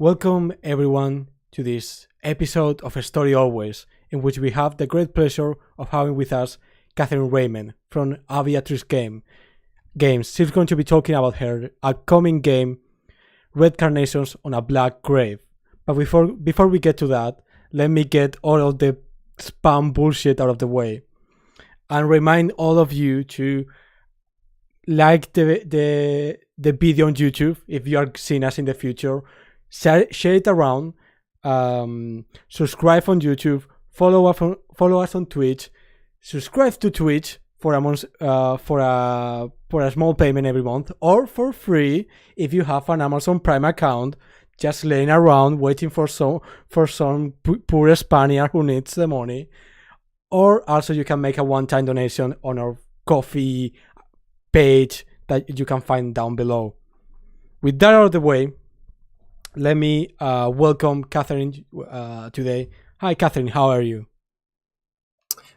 Welcome everyone to this episode of StoryAlways, in which we have the great pleasure of having with us Catherine Ramen from Aviatrix Games. She's going to be talking about her upcoming game, Red Carnations on a Black Grave. But before we get to that, let me get all of the spam bullshit out of the way and remind all of you to like the video on YouTube if you are seeing us in the future. Share it around. Subscribe on YouTube. Follow us on Twitch. Subscribe to Twitch for a small payment every month, or for free if you have an Amazon Prime account, just laying around waiting for some poor Spaniard who needs the money. Or also you can make a one-time donation on our Coffee page that you can find down below. With that out of the way, let me welcome Catherine today. Hi, Catherine. How are you?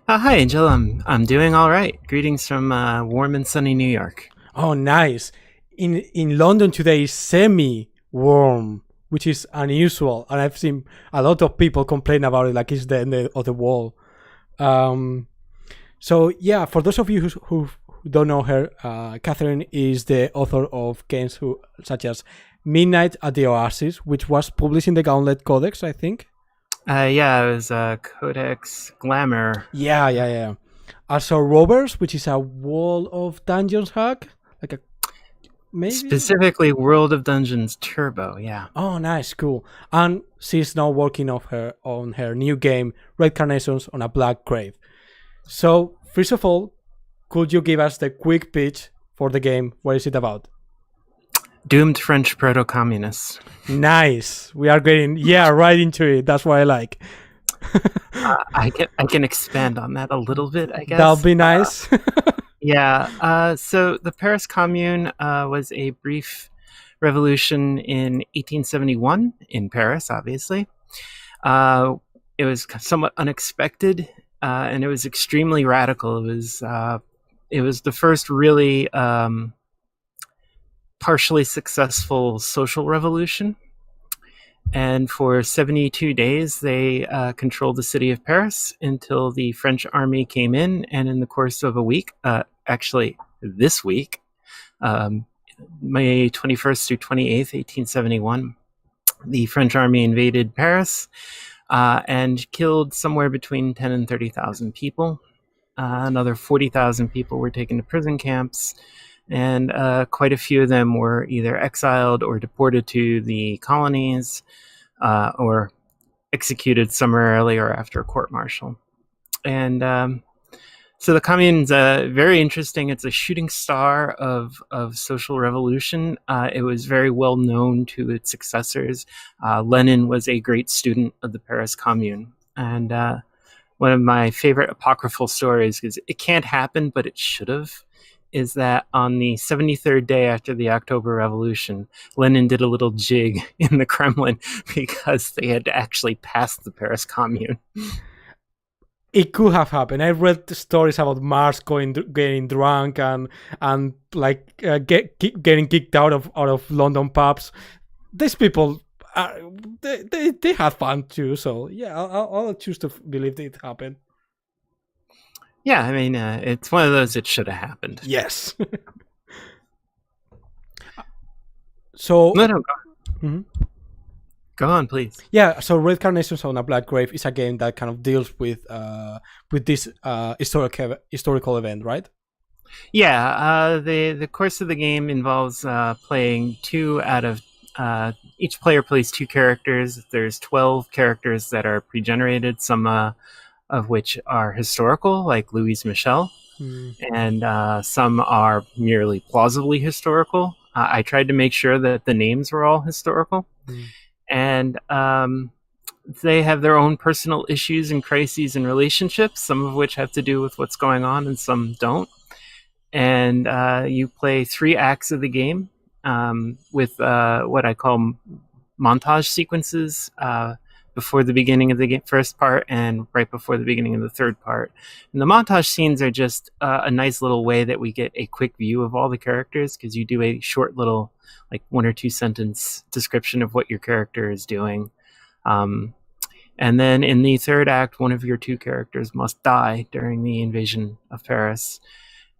Hi, Angel. I'm doing all right. Greetings from warm and sunny New York. Oh, nice. In London today is semi-warm, which is unusual, and I've seen a lot of people complain about it, like it's the end of the wall. So yeah, for those of you who don't know her, Catherine is the author of games such as Midnight at the Oasis, which was published in the Gauntlet Codex, I think. Yeah, it was Codex Glamour. Yeah. Also Rovers, which is a Wall of Dungeons hack, like a maybe specifically World of Dungeons Turbo. Yeah. Oh, nice, cool. And she's now working on her new game, Red Carnations on a Black Grave. So first of all, could you give us the quick pitch for the game? What is it about? Doomed French proto-communists. Nice. We are getting right into it. That's what I like. I can expand on that a little bit, I guess. That'll be nice. So the Paris Commune was a brief revolution in 1871 in Paris, obviously. It was somewhat unexpected, and it was extremely radical. It was the first really partially successful social revolution, and for 72 days they controlled the city of Paris until the French army came in, and in the course of a week, actually this week, May 21st through 28th, 1871, the French army invaded Paris and killed somewhere between 10 and 30,000 people. Another 40,000 people were taken to prison camps, and quite a few of them were either exiled or deported to the colonies, or executed summarily or after a court-martial. And so the Commune's very interesting. It's a shooting star of social revolution. It was very well known to its successors. Lenin was a great student of the Paris Commune. And one of my favorite apocryphal stories, because it can't happen, but it should have, is that on the 73rd day after the October Revolution, Lenin did a little jig in the Kremlin because they had actually passed the Paris Commune. It could have happened. I read the stories about Mars getting drunk and like getting kicked out of London pubs. These people, they had fun too. So yeah, I'll choose to believe that it happened. Yeah, I mean, it's one of those that should have happened. Yes. So no, go on. Mm-hmm. Go on, please. Yeah, so Red Carnations on a Black Grave is a game that kind of deals with this historical event, right? Yeah, the course of the game involves playing each player plays two characters. There's 12 characters that are pre-generated, some of which are historical, like Louise Michel, and some are merely plausibly historical. I tried to make sure that the names were all historical. And they have their own personal issues and crises and relationships, some of which have to do with what's going on and some don't. And you play 3 acts of the game with what I call montage sequences before the beginning of the first part and right before the beginning of the third part. And the montage scenes are just a nice little way that we get a quick view of all the characters, because you do a short little, like 1 or 2 sentence description of what your character is doing. And then in the third act, one of your 2 characters must die during the invasion of Paris.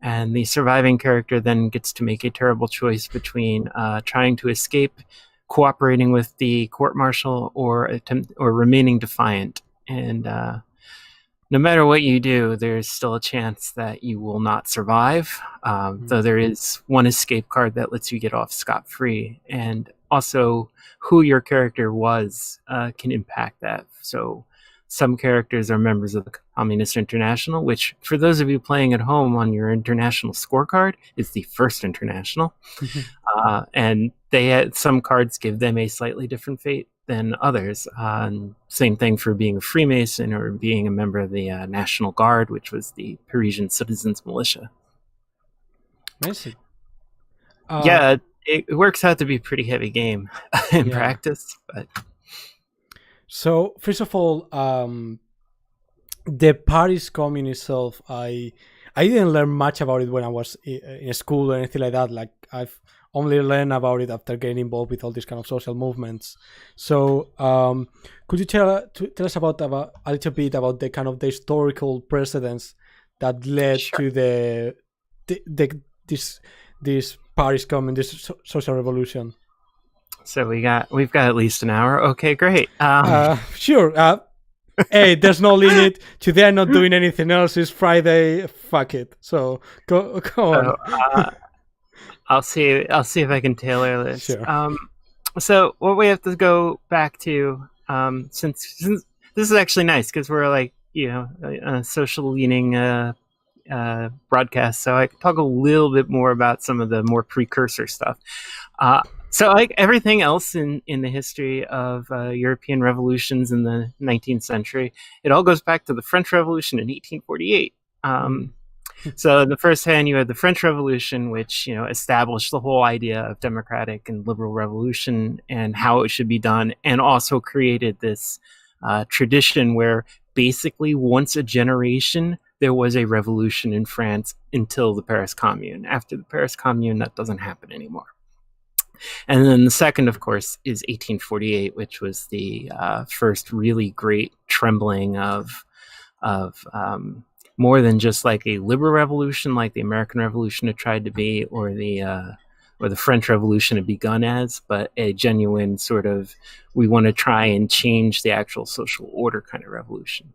And the surviving character then gets to make a terrible choice between trying to escape, cooperating with the court-martial, or remaining defiant. And no matter what you do, there's still a chance that you will not survive. Though there is one escape card that lets you get off scot-free. And also, who your character was can impact that. So some characters are members of the Communist International, which, for those of you playing at home, on your international scorecard is the first international. And some cards give them a slightly different fate than others. Same thing for being a Freemason or being a member of the National Guard, which was the Parisian citizens' militia. Amazing. Yeah, it works out to be a pretty heavy game in practice, but... So, first of all, the Paris Commune itself, I didn't learn much about it when I was in school or anything like that. Like, I've only learned about it after getting involved with all these kind of social movements. So, could you tell us about a little bit about the kind of the historical precedents that led to this Paris Commune, this social revolution? So we've got at least an hour. Okay, great. Sure. Hey, there's no limit. Today I'm not doing anything else. It's Friday. Fuck it. So go on. I'll see if I can tailor this. Sure. So what we have to go back to, since this is actually nice because we're like, a social leaning broadcast, so I can talk a little bit more about some of the more precursor stuff. So like everything else in the history of European revolutions in the 19th century, it all goes back to the French Revolution in 1848. So in the first hand, you had the French Revolution, which established the whole idea of democratic and liberal revolution and how it should be done, and also created this tradition where basically once a generation there was a revolution in France until the Paris Commune. After the Paris Commune, that doesn't happen anymore. And then the second, of course, is 1848, which was the first really great trembling of more than just like a liberal revolution, like the American Revolution had tried to be, or the French Revolution had begun as, but a genuine sort of, we want to try and change the actual social order kind of revolution.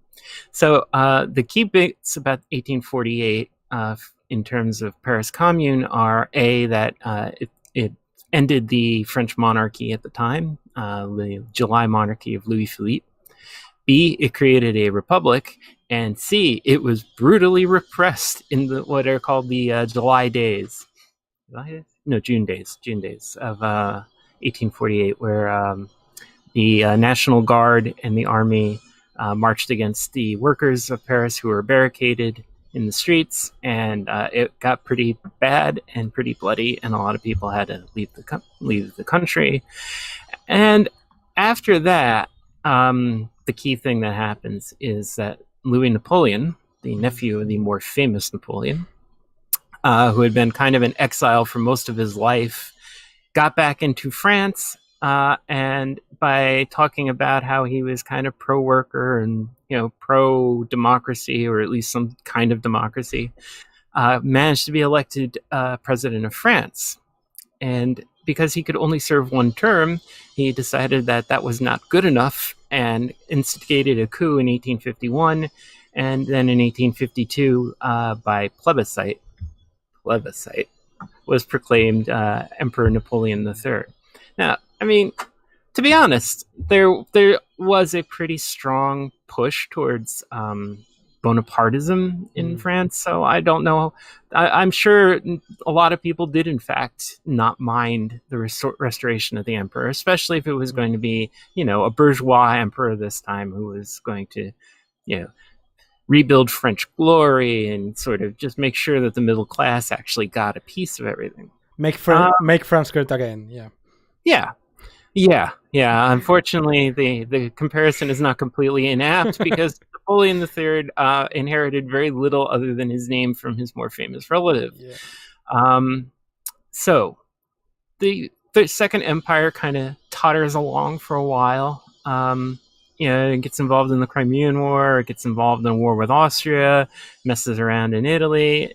So the key bits about 1848 in terms of Paris Commune are that it ended the French monarchy at the time, the July monarchy of Louis Philippe. B, it created a republic. And C, it was brutally repressed in what are called the July days. June days of 1848, where the National Guard and the army marched against the workers of Paris who were barricaded in the streets, and it got pretty bad and pretty bloody, and a lot of people had to leave the country. And after that, the key thing that happens is that Louis Napoleon, the nephew of the more famous Napoleon, who had been kind of in exile for most of his life, got back into France, and by talking about how he was kind of pro-worker and pro-democracy, or at least some kind of democracy, managed to be elected president of France. And because he could only serve one term, he decided that was not good enough and instigated a coup in 1851, and then in 1852, by plebiscite, was proclaimed Emperor Napoleon III. Now, I mean, to be honest, there was a pretty strong push towards Bonapartism in France, so I don't know. I'm sure a lot of people did, in fact, not mind the restoration of the emperor, especially if it was going to be, a bourgeois emperor this time who was going to, rebuild French glory and sort of just make sure that the middle class actually got a piece of everything. Make France great again, yeah. Yeah. Yeah, yeah. Unfortunately, the comparison is not completely inapt because Napoleon III inherited very little other than his name from his more famous relative. Yeah. Um, so the Second Empire kind of totters along for a while. It gets involved in the Crimean War, it gets involved in a war with Austria, messes around in Italy,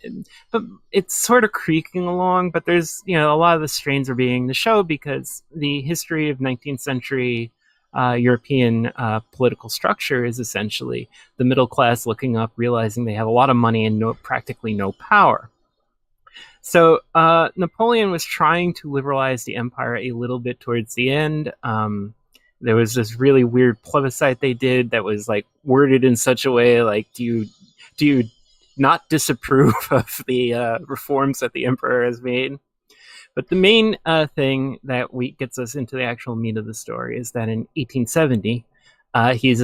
but it's sort of creaking along. But there's, a lot of the strains are being the show because the history of 19th century European political structure is essentially the middle class looking up, realizing they have a lot of money and practically no power. So Napoleon was trying to liberalize the empire a little bit towards the end. There was this really weird plebiscite they did that was like worded in such a way like, do you not disapprove of the reforms that the emperor has made? But the main thing that gets us into the actual meat of the story is that in 1870, he's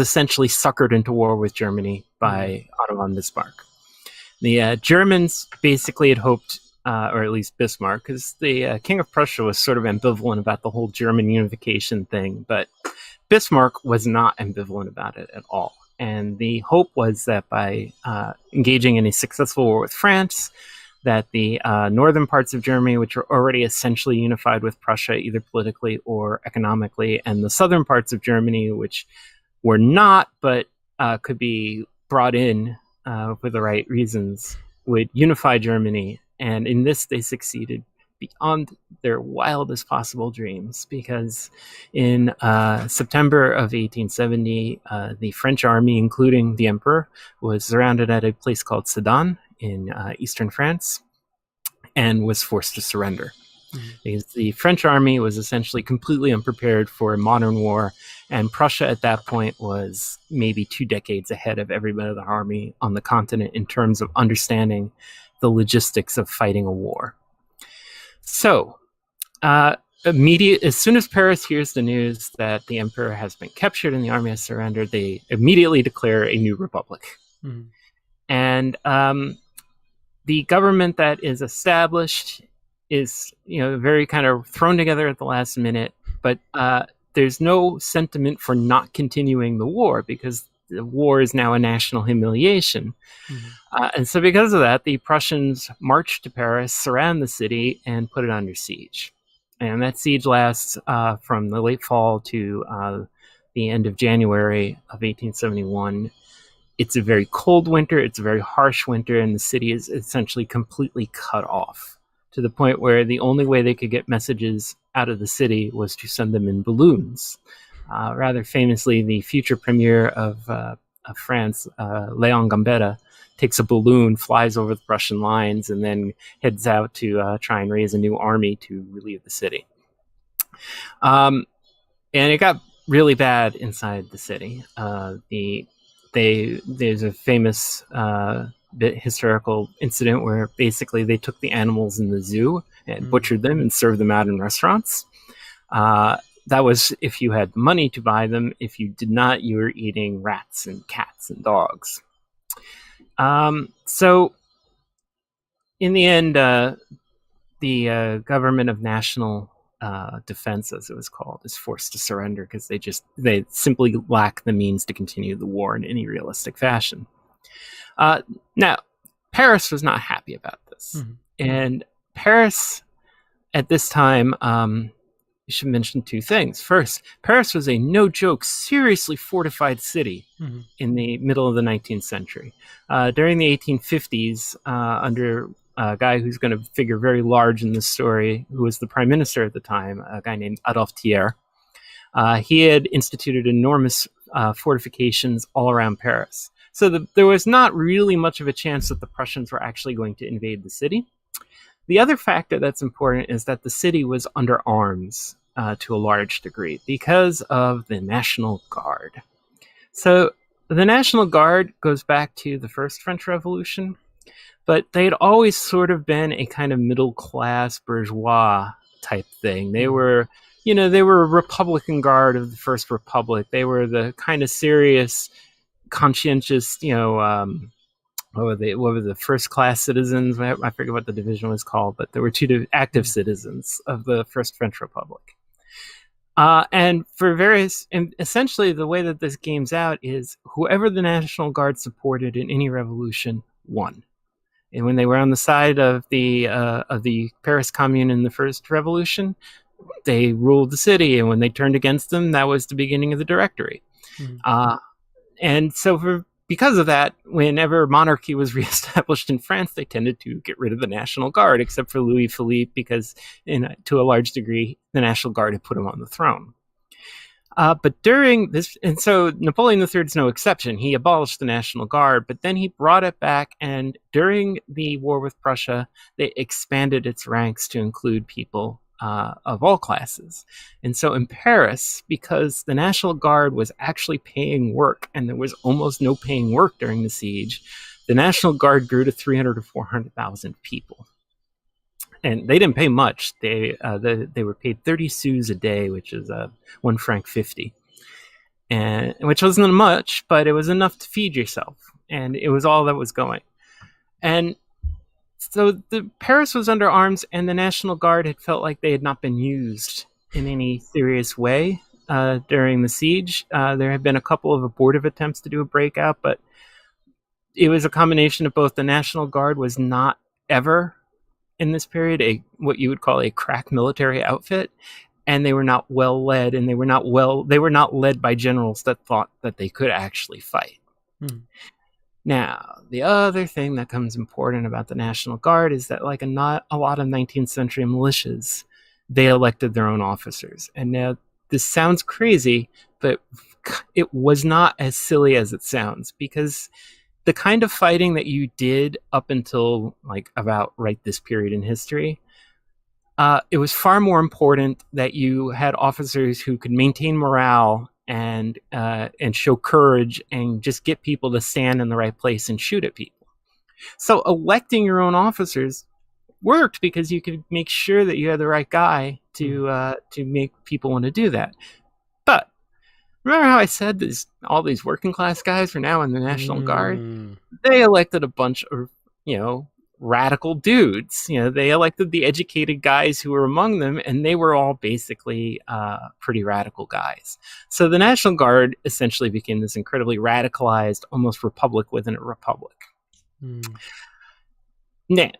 essentially suckered into war with Germany by Otto von Bismarck. The Germans basically had hoped, or at least Bismarck, because the King of Prussia was sort of ambivalent about the whole German unification thing, but Bismarck was not ambivalent about it at all. And the hope was that by engaging in a successful war with France, that the northern parts of Germany, which were already essentially unified with Prussia, either politically or economically, and the southern parts of Germany, which were not, but could be brought in for the right reasons, would unify Germany. And in this, they succeeded beyond their wildest possible dreams, because in September of 1870, the French army, including the emperor, was surrounded at a place called Sedan in eastern France and was forced to surrender. Because the French army was essentially completely unprepared for a modern war, and Prussia at that point was maybe 2 decades ahead of every other army on the continent in terms of understanding the logistics of fighting a war. So, as soon as Paris hears the news that the emperor has been captured and the army has surrendered, they immediately declare a new republic. And the government that is established is, very kind of thrown together at the last minute, but there's no sentiment for not continuing the war because the war is now a national humiliation. And so because of that, the Prussians march to Paris, surround the city, and put it under siege. And that siege lasts from the late fall to the end of January of 1871. It's a very cold winter, it's a very harsh winter, and the city is essentially completely cut off, to the point where the only way they could get messages out of the city was to send them in balloons. Rather famously, the future premier of France, Léon Gambetta, takes a balloon, flies over the Russian lines, and then heads out to try and raise a new army to relieve the city. And it got really bad inside the city. There's a famous historical incident where basically they took the animals in the zoo and butchered them and served them out in restaurants. That was if you had money to buy them. If you did not, you were eating rats and cats and dogs. So in the end, the government of national defense, as it was called, is forced to surrender because they simply lack the means to continue the war in any realistic fashion. Now, Paris was not happy about this. And Paris, at this time, you should mention 2 things. First, Paris was a no-joke, seriously fortified city in the middle of the 19th century. During the 1850s, under a guy who's going to figure very large in this story, who was the prime minister at the time, a guy named Adolphe Thiers, he had instituted enormous fortifications all around Paris. So there was not really much of a chance that the Prussians were actually going to invade the city. The other factor that's important is that the city was under arms to a large degree because of the National Guard. So the National Guard goes back to the First French Revolution, but they'd always sort of been a kind of middle-class bourgeois type thing. They were a Republican Guard of the First Republic. They were the kind of serious, conscientious, what were the first class citizens? I forget what the division was called, but there were 2 active citizens of the First French Republic. And essentially the way that this game's out is whoever the National Guard supported in any revolution won. And when they were on the side of the Paris Commune in the first revolution, they ruled the city. And when they turned against them, that was the beginning of the Directory. Mm-hmm. And so because of that, whenever monarchy was reestablished in France, they tended to get rid of the National Guard, except for Louis Philippe, because to a large degree, the National Guard had put him on the throne. But during this, and so Napoleon III is no exception. He abolished the National Guard, but then he brought it back. And during the war with Prussia, they expanded its ranks to include people of all classes. And so in Paris, because the National Guard was actually paying work, and there was almost no paying work during the siege, the National Guard grew to 300 to 400,000 people. And they didn't pay much. They were paid 30 sous a day, which is 1 franc 50, and which wasn't much, but it was enough to feed yourself, and it was all that was going. And so Paris was under arms, and the National Guard had felt like they had not been used in any serious way during the siege. There had been a couple of abortive attempts to do a breakout, but it was a combination of both. The National Guard was not ever in this period what you would call a crack military outfit, and they were not well led, and they were not led by generals that thought that they could actually fight. Now, the other thing that comes important about the National Guard is that, like not a lot of 19th century militias, they elected their own officers. And now this sounds crazy, but it was not as silly as it sounds, because the kind of fighting that you did up until like about right this period in history, it was far more important that you had officers who could maintain morale and show courage and just get people to stand in the right place and shoot at people. So electing your own officers worked because you could make sure that you had the right guy to make people want to do that. But remember how I said all these working class guys are now in the National Guard? They elected a bunch of, radical dudes. They elected the educated guys who were among them, and they were all basically pretty radical guys. So the National Guard essentially became this incredibly radicalized, almost republic within a republic. Now,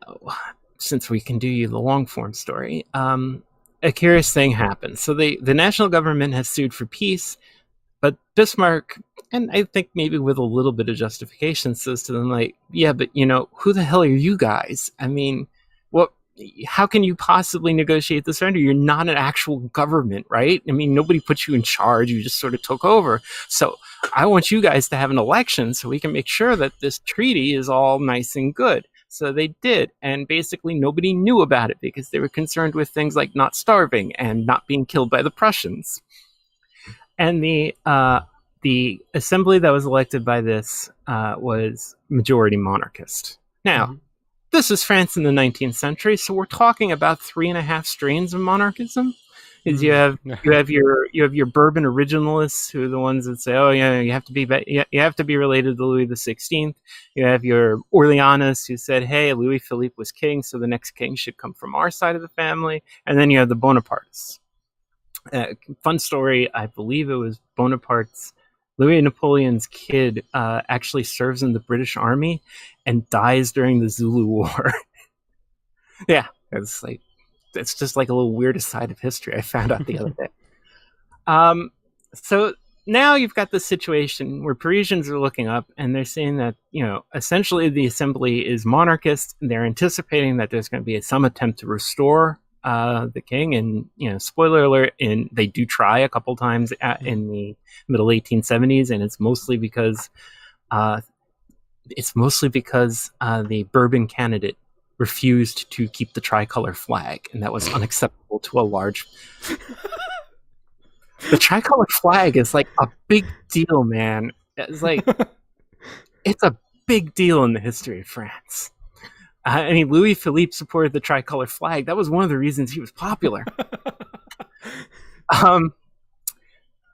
since we can do you the long form story, a curious thing happened. So the national government has sued for peace, but Bismarck, and I think maybe with a little bit of justification, says to them, like, yeah, but who the hell are you guys? I mean, how can you possibly negotiate the surrender? You're not an actual government, right? I mean, nobody put you in charge. You just sort of took over. So I want you guys to have an election so we can make sure that this treaty is all nice and good. So they did, and basically nobody knew about it because they were concerned with things like not starving and not being killed by the Prussians. And the assembly that was elected by this was majority monarchist. Now, this is France in the 19th century, so we're talking about 3.5 strains of monarchism. Is you have your Bourbon originalists, who are the ones that say, oh yeah, you have to be related to Louis XVI. You have your Orleanists who said, hey, Louis Philippe was king, so the next king should come from our side of the family. And then you have the Bonapartists. Fun story, I believe it was Bonaparte's Louis Napoleon's kid actually serves in the British Army and dies during the Zulu War. Yeah, it's just like a little weird aside of history I found out the other day. So now you've got this situation where Parisians are looking up and they're saying that, essentially the assembly is monarchist, and they're anticipating that there's going to be some attempt to restore the king. And, spoiler alert, they do try a couple times in the middle 1870s, and it's mostly because the Bourbon candidate refused to keep the tricolor flag, and that was unacceptable to a large. The tricolor flag is like a big deal, man. It's like it's a big deal in the history of France. Louis Philippe supported the tricolor flag. That was one of the reasons he was popular.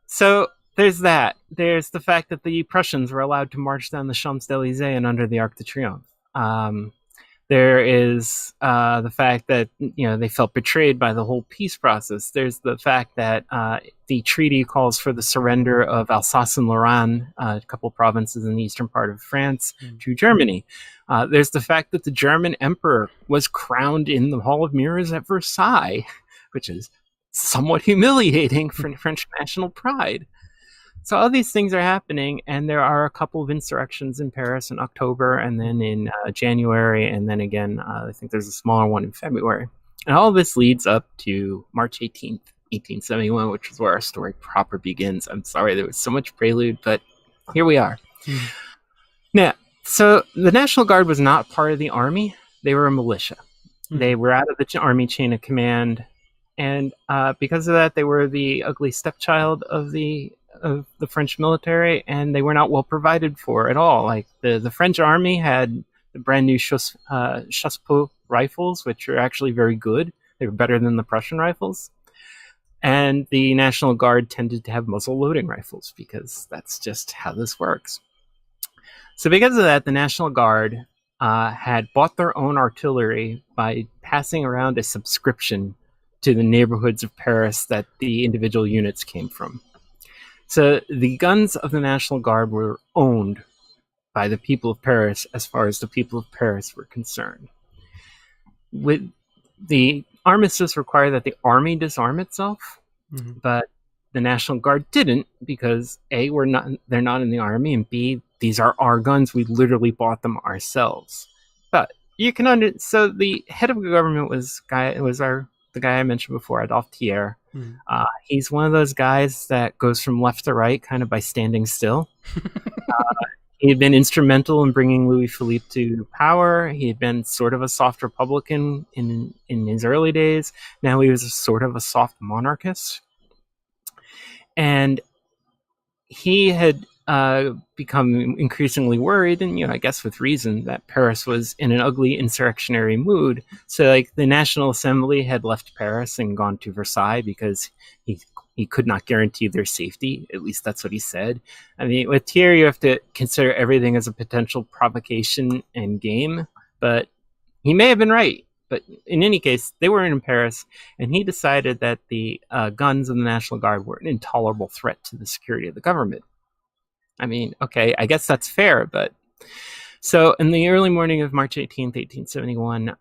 So there's that. There's the fact that the Prussians were allowed to march down the Champs-Élysées and under the Arc de Triomphe. There is the fact that they felt betrayed by the whole peace process. There's the fact that the treaty calls for the surrender of Alsace and Lorraine, a couple provinces in the eastern part of France, to Germany. There's the fact that the German emperor was crowned in the Hall of Mirrors at Versailles, which is somewhat humiliating for French national pride. So all these things are happening, and there are a couple of insurrections in Paris in October, and then in January, and then again, I think there's a smaller one in February. And all this leads up to March 18th, 1871, which is where our story proper begins. I'm sorry there was so much prelude, but here we are. Now, so the National Guard was not part of the army. They were a militia. They were out of the army chain of command, and because of that, they were the ugly stepchild of the French military, and they were not well provided for at all. Like the French army had the brand new chassepot rifles, which are actually very good. They were better than the Prussian rifles. And the National Guard tended to have muzzle loading rifles because that's just how this works. So because of that, the National Guard had bought their own artillery by passing around a subscription to the neighborhoods of Paris that the individual units came from. So the guns of the National Guard were owned by the people of Paris as far as the people of Paris were concerned. With the armistice required that the army disarm itself, but the National Guard didn't because A, they're not in the army, and B, these are our guns. We literally bought them ourselves. But you can so the head of the government was the guy I mentioned before, Adolphe Thiers. He's one of those guys that goes from left to right kind of by standing still. He had been instrumental in bringing Louis Philippe to power. He had been sort of a soft Republican in his early days. Now he was sort of a soft monarchist. And he had become increasingly worried, and I guess with reason, that Paris was in an ugly insurrectionary mood. So like the National Assembly had left Paris and gone to Versailles because he could not guarantee their safety. At least that's what he said. I mean, with Thiers, you have to consider everything as a potential provocation and game, but he may have been right. But in any case, they were in Paris, and he decided that the guns of the National Guard were an intolerable threat to the security of the government. I mean, okay, I guess that's fair, but... So in the early morning of March 18th, 1871,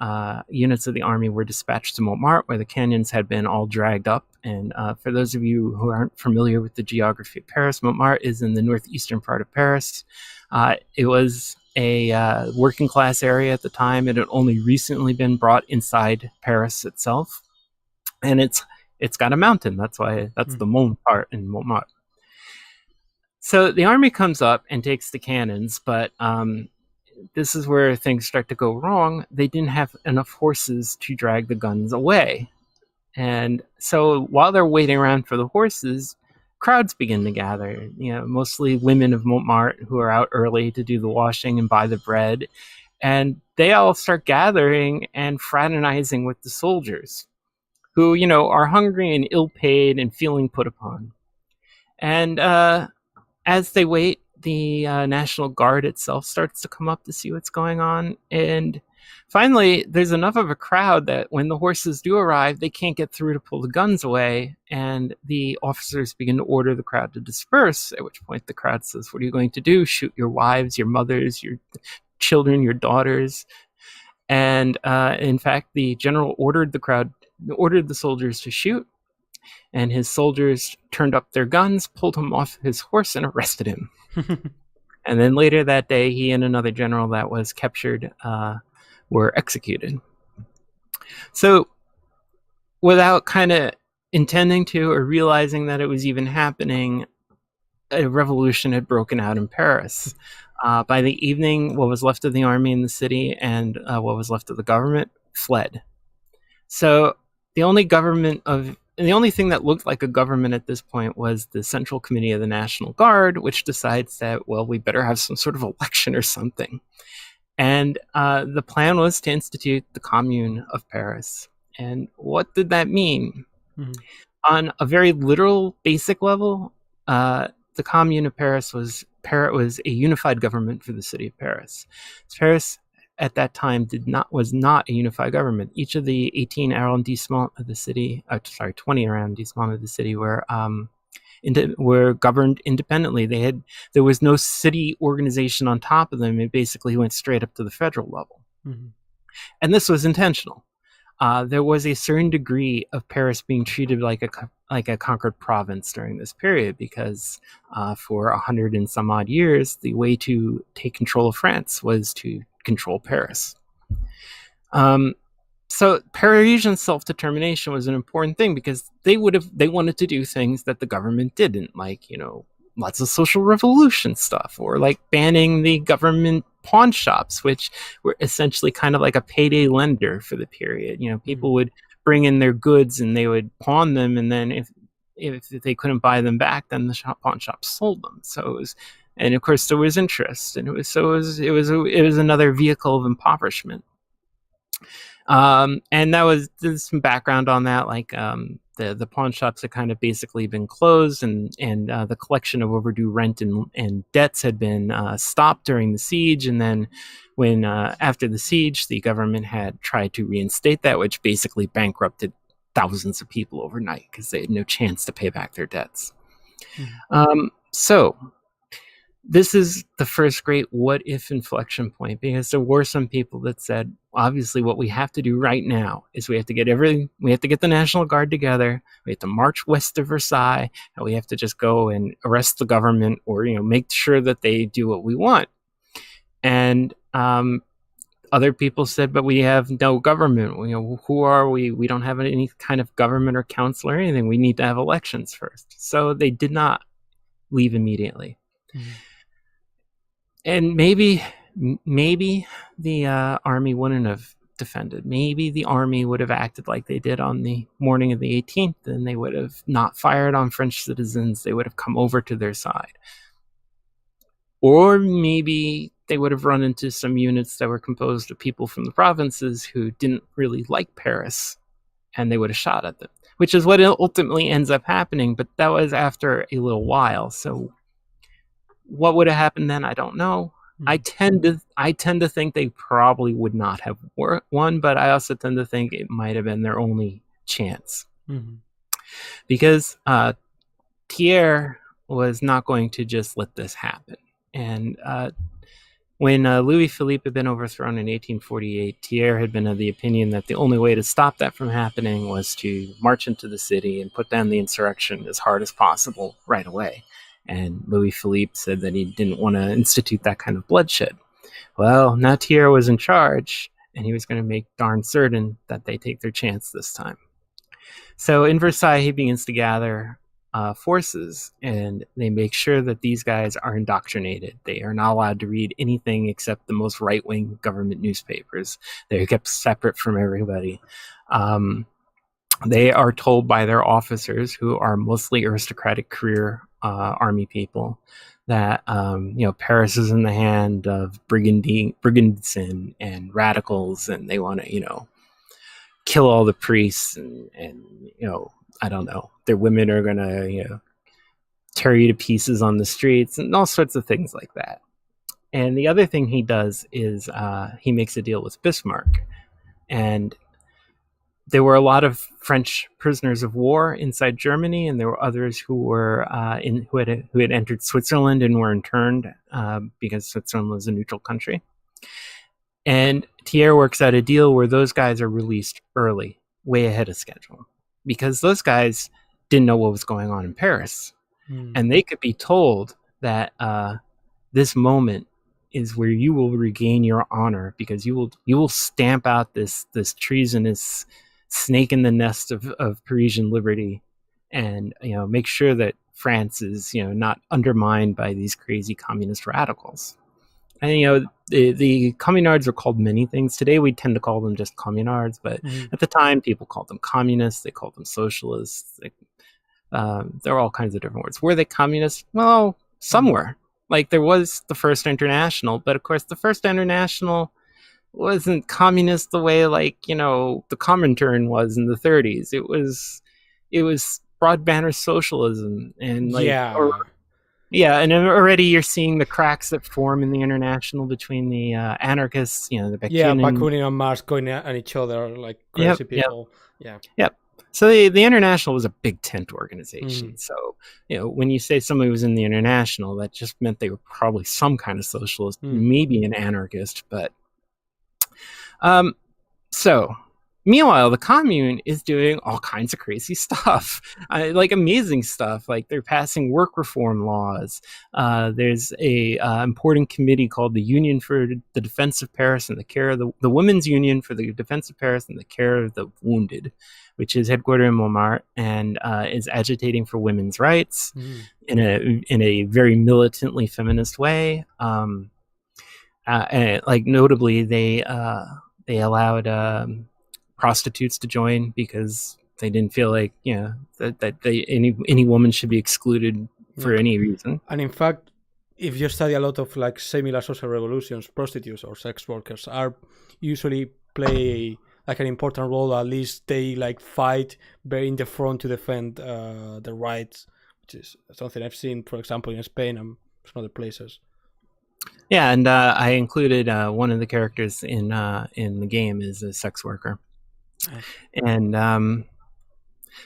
units of the army were dispatched to Montmartre, where the cannons had been all dragged up. And for those of you who aren't familiar with the geography of Paris, Montmartre is in the northeastern part of Paris. It was a working class area at the time. It had only recently been brought inside Paris itself. And it's got a mountain. That's why that's the Mont part in Montmartre. So the army comes up and takes the cannons, but this is where things start to go wrong. They didn't have enough horses to drag the guns away. And so while they're waiting around for the horses, crowds begin to gather, mostly women of Montmartre who are out early to do the washing and buy the bread. And they all start gathering and fraternizing with the soldiers who, are hungry and ill-paid and feeling put upon. And as they wait, the National Guard itself starts to come up to see what's going on. And finally, there's enough of a crowd that when the horses do arrive, they can't get through to pull the guns away. And the officers begin to order the crowd to disperse, at which point the crowd says, "What are you going to do? Shoot your wives, your mothers, your children, your daughters?" And in fact, the general ordered the soldiers to shoot. And his soldiers turned up their guns, pulled him off his horse, and arrested him. And then later that day, he and another general that was captured were executed. So without kind of intending to or realizing that it was even happening, a revolution had broken out in Paris. By the evening, what was left of the army in the city and what was left of the government fled. So the only thing that looked like a government at this point was the Central Committee of the National Guard, which decides that, well, we better have some sort of election or something. And the plan was to institute the Commune of Paris. And what did that mean? On a very literal, basic level, the Commune of Paris was a unified government for the city of Paris. Paris at that time was not a unified government. Each of the 18 arrondissements of the city, 20 arrondissements of the city were governed independently. There was no city organization on top of them. It basically went straight up to the federal level. Mm-hmm. And this was intentional. There was a certain degree of Paris being treated like a conquered province during this period, because for 100 and some odd years, the way to take control of France was to control Paris. So Parisian self-determination was an important thing, because they wanted to do things that the government didn't, like, lots of social revolution stuff, or like banning the government pawn shops, which were essentially kind of like a payday lender for the period. People would bring in their goods and they would pawn them, and then if they couldn't buy them back, then the pawn shops sold them. And of course there was interest, and it was another vehicle of impoverishment. And there's some background on that, like the pawn shops had kind of basically been closed, and the collection of overdue rent and debts had been stopped during the siege. And then when after the siege, the government had tried to reinstate that, which basically bankrupted thousands of people overnight because they had no chance to pay back their debts. So this is the first great what if inflection point, because there were some people that said, obviously what we have to do right now is we have to get the National Guard together, we have to march west of Versailles, and we have to just go and arrest the government, or make sure that they do what we want. And other people said, but we have no government, who are we? We don't have any kind of government or council or anything. We need to have elections first. So they did not leave immediately. Mm-hmm. And maybe the army wouldn't have defended. Maybe the army would have acted like they did on the morning of the 18th, and they would have not fired on French citizens. They would have come over to their side. Or maybe they would have run into some units that were composed of people from the provinces who didn't really like Paris, and they would have shot at them, which is what ultimately ends up happening. But that was after a little while. So what would have happened then? I don't know. Mm-hmm. I tend to think they probably would not have won, but I also tend to think it might have been their only chance. Mm-hmm. Because Thiers was not going to just let this happen. And when Louis Philippe had been overthrown in 1848, Thiers had been of the opinion that the only way to stop that from happening was to march into the city and put down the insurrection as hard as possible right away. And Louis Philippe said that he didn't want to institute that kind of bloodshed. Well, now Thiers was in charge, and he was going to make darn certain that they take their chance this time. So in Versailles, he begins to gather forces, and they make sure that these guys are indoctrinated. They are not allowed to read anything except the most right-wing government newspapers. They're kept separate from everybody. They are told by their officers, who are mostly aristocratic career army people, that Paris is in the hand of brigands and radicals, and they want to kill all the priests, and I don't know, their women are gonna tear you to pieces on the streets, and all sorts of things like that. And the other thing he does is he makes a deal with Bismarck, and there were a lot of French prisoners of war inside Germany, and there were others who had entered Switzerland and were interned because Switzerland was a neutral country. And Thiers works out a deal where those guys are released early, way ahead of schedule, because those guys didn't know what was going on in Paris, and they could be told that this moment is where you will regain your honor, because you will stamp out this treasonous snake in the nest of Parisian liberty, and make sure that France is not undermined by these crazy communist radicals. And the Communards are called many things. Today we tend to call them just Communards, but at the time people called them communists, they called them socialists. There are all kinds of different words. Were they communists? Well, some were. Like, there was the First International, but of course the First International wasn't communist the way the Comintern was in the 30s. It was broad banner socialism, and Yeah, and already you're seeing the cracks that form in the International between the anarchists, the Yeah, Bakunin. Bakunin and Mars going at each other like Yep, crazy yep, people. Yeah. yep. So the International was a big tent Mm. organization. So when you say somebody was in the International, that just meant they were probably some kind of socialist, Mm. maybe an anarchist. But um, so meanwhile, the commune is doing all kinds of crazy stuff, like amazing stuff. Like they're passing work reform laws. There's a important committee called the Union for the Defense of Paris and the Care of the Women's Union for the Defense of Paris and the Care of the Wounded, which is headquartered in Montmartre and is agitating for women's rights in a very militantly feminist way. And like notably, they allowed prostitutes to join because they didn't feel like that any woman should be excluded for any reason. And in fact, if you study a lot of like similar social revolutions, prostitutes or sex workers are usually play like an important role. At least they like fight very in the front to defend their rights, which is something I've seen, for example, in Spain and some other places. Yeah, and I included one of the characters in the game is a sex worker. And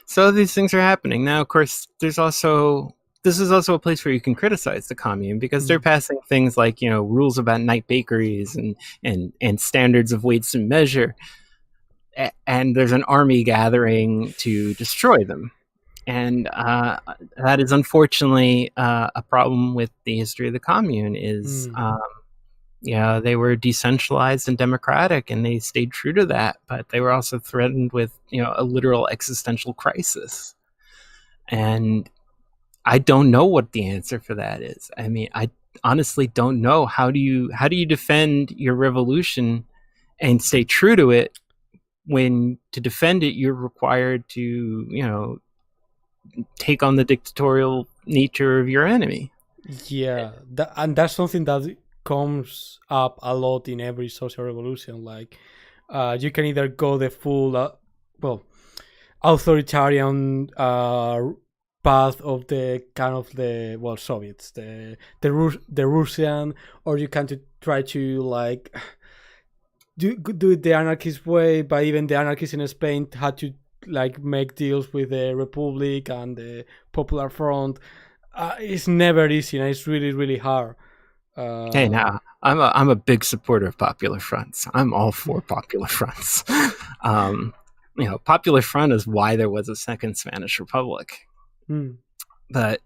so these things are happening now. Of course, this is also a place where you can criticize the commune because they're passing things like rules about night bakeries and standards of weights and measure, and there's an army gathering to destroy them. And that is unfortunately a problem with the history of the commune. Is they were decentralized and democratic, and they stayed true to that. But they were also threatened with a literal existential crisis. And I don't know what the answer for that is. I mean, I honestly don't know. How do you defend your revolution and stay true to it when to defend it you're required to take on the dictatorial nature of your enemy? Yeah, and that's something that comes up a lot in every social revolution. Like, you can either go the full, authoritarian path of the kind of the Soviets, the Russian, or you can try to like do it the anarchist way. But even the anarchists in Spain had to like make deals with the Republic and the Popular Front. It's never easy, and it's really, really hard. Hey, now I'm a big supporter of Popular Fronts. I'm all for Popular Fronts. Popular Front is why there was a second Spanish Republic. But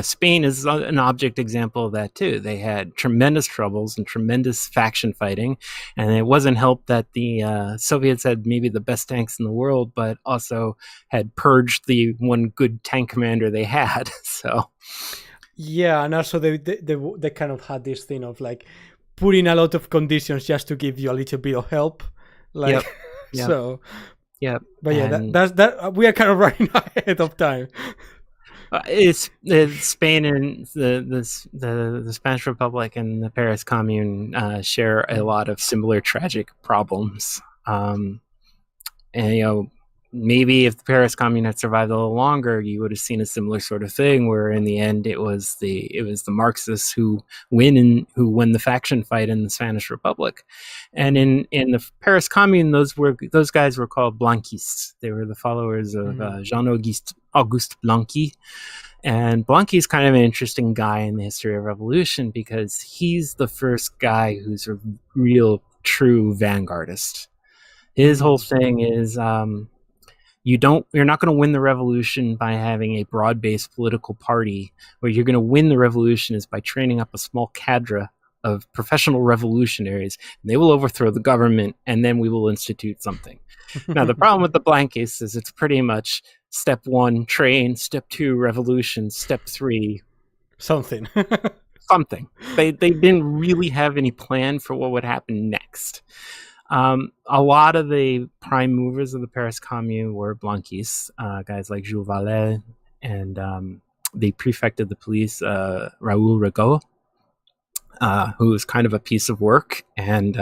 Spain is an object example of that too. They had tremendous troubles and tremendous faction fighting, and it wasn't helped that the Soviets had maybe the best tanks in the world, but also had purged the one good tank commander they had. So yeah, and also they kind of had this thing of like putting a lot of conditions just to give you a little bit of help, like yep. So. Yeah, but that's that. We are kind of running ahead of time. It's Spain and the Spanish Republic and the Paris Commune share a lot of similar tragic problems. And maybe if the Paris Commune had survived a little longer, you would have seen a similar sort of thing, where in the end it was the Marxists who won the faction fight in the Spanish Republic. And in the Paris Commune, those guys were called Blanquistes. They were the followers of Jean-Auguste Blanqui. And Blanqui is kind of an interesting guy in the history of revolution because he's the first guy who's a real, true vanguardist. His whole thing is you're not going to win the revolution by having a broad-based political party. Where you're going to win the revolution is by training up a small cadre of professional revolutionaries. And they will overthrow the government, and then we will institute something. Now, the problem with the Blanquistes is it's pretty much step 1, train, step 2, revolution, step 3, something. They didn't really have any plan for what would happen next. A lot of the prime movers of the Paris Commune were Blanquistes, guys like Jules Vallet and the prefect of the police, Raoul Rigaud, who was kind of a piece of work, and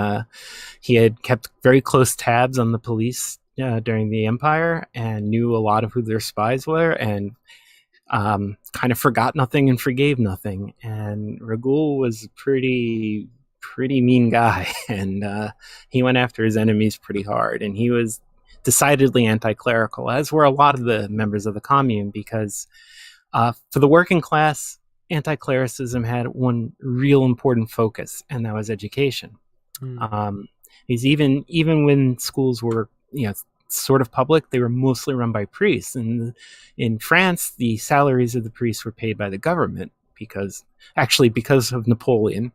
he had kept very close tabs on the police during the Empire and knew a lot of who their spies were, and kind of forgot nothing and forgave nothing. And Ragul was a pretty mean guy, and he went after his enemies pretty hard. And he was decidedly anti-clerical, as were a lot of the members of the commune, because for the working class, anti-clericism had one real important focus, and that was education. Because even when schools were, sort of public, they were mostly run by priests. And in France, the salaries of the priests were paid by the government because of Napoleon.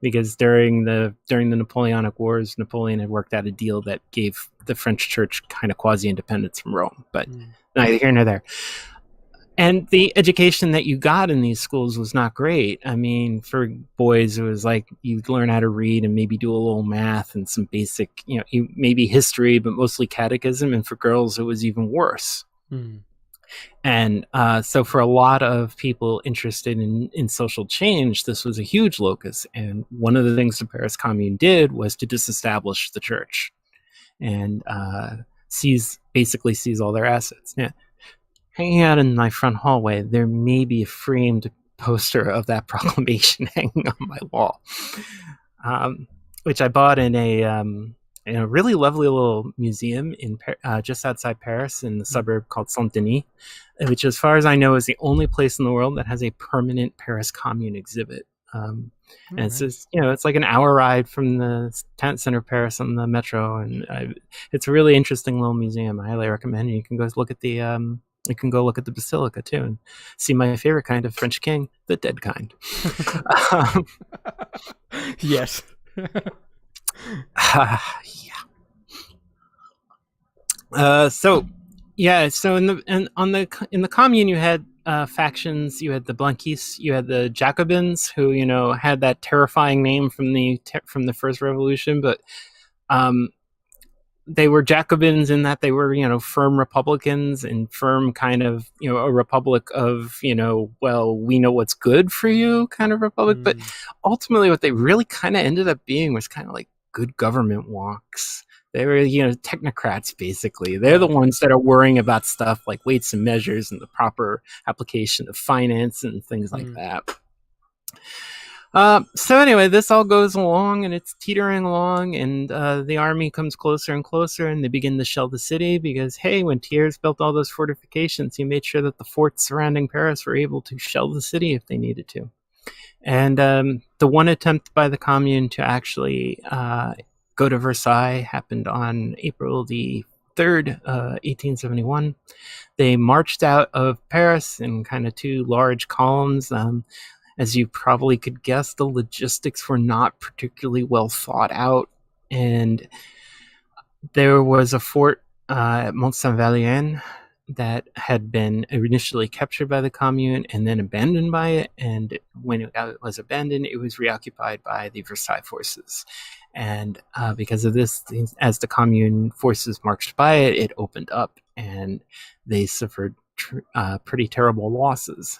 Because during the Napoleonic Wars, Napoleon had worked out a deal that gave the French church kind of quasi-independence from Rome, but neither here nor there. And the education that you got in these schools was not great. I mean, for boys, it was like you'd learn how to read and maybe do a little math and some basic, maybe history, but mostly catechism. And for girls, it was even worse. And so for a lot of people interested in social change, this was a huge locus. And one of the things the Paris Commune did was to disestablish the church and seize all their assets. Yeah. Hanging out in my front hallway, there may be a framed poster of that proclamation hanging on my wall, which I bought in a really lovely little museum in just outside Paris in the suburb called Saint-Denis, which, as far as I know, is the only place in the world that has a permanent Paris Commune exhibit. And it's just, it's like an hour ride from the town center of Paris on the metro, and it's a really interesting little museum. I highly recommend it. You can go look at the basilica too and see my favorite kind of French king, the dead kind. Yes. So in the commune, you had factions. You had the Blanquistes, you had the Jacobins, who had that terrifying name from the first revolution, but they were Jacobins in that they were, firm Republicans and firm kind of, a republic of, well, we know what's good for you kind of republic. But ultimately what they really kind of ended up being was kind of like good government walks. They were, technocrats, basically. They're the ones that are worrying about stuff like weights and measures and the proper application of finance and things like that. So anyway, this all goes along and it's teetering along, and the army comes closer and closer, and they begin to shell the city because, hey, when Thiers built all those fortifications, he made sure that the forts surrounding Paris were able to shell the city if they needed to. And the one attempt by the Commune to actually go to Versailles happened on April the 3rd, 1871. They marched out of Paris in kind of two large columns. As you probably could guess, the logistics were not particularly well thought out. And there was a fort at Mont-Saint-Valien that had been initially captured by the Commune and then abandoned by it. And when it was abandoned, it was reoccupied by the Versailles forces. And because of this, as the Commune forces marched by it, it opened up and they suffered pretty terrible losses.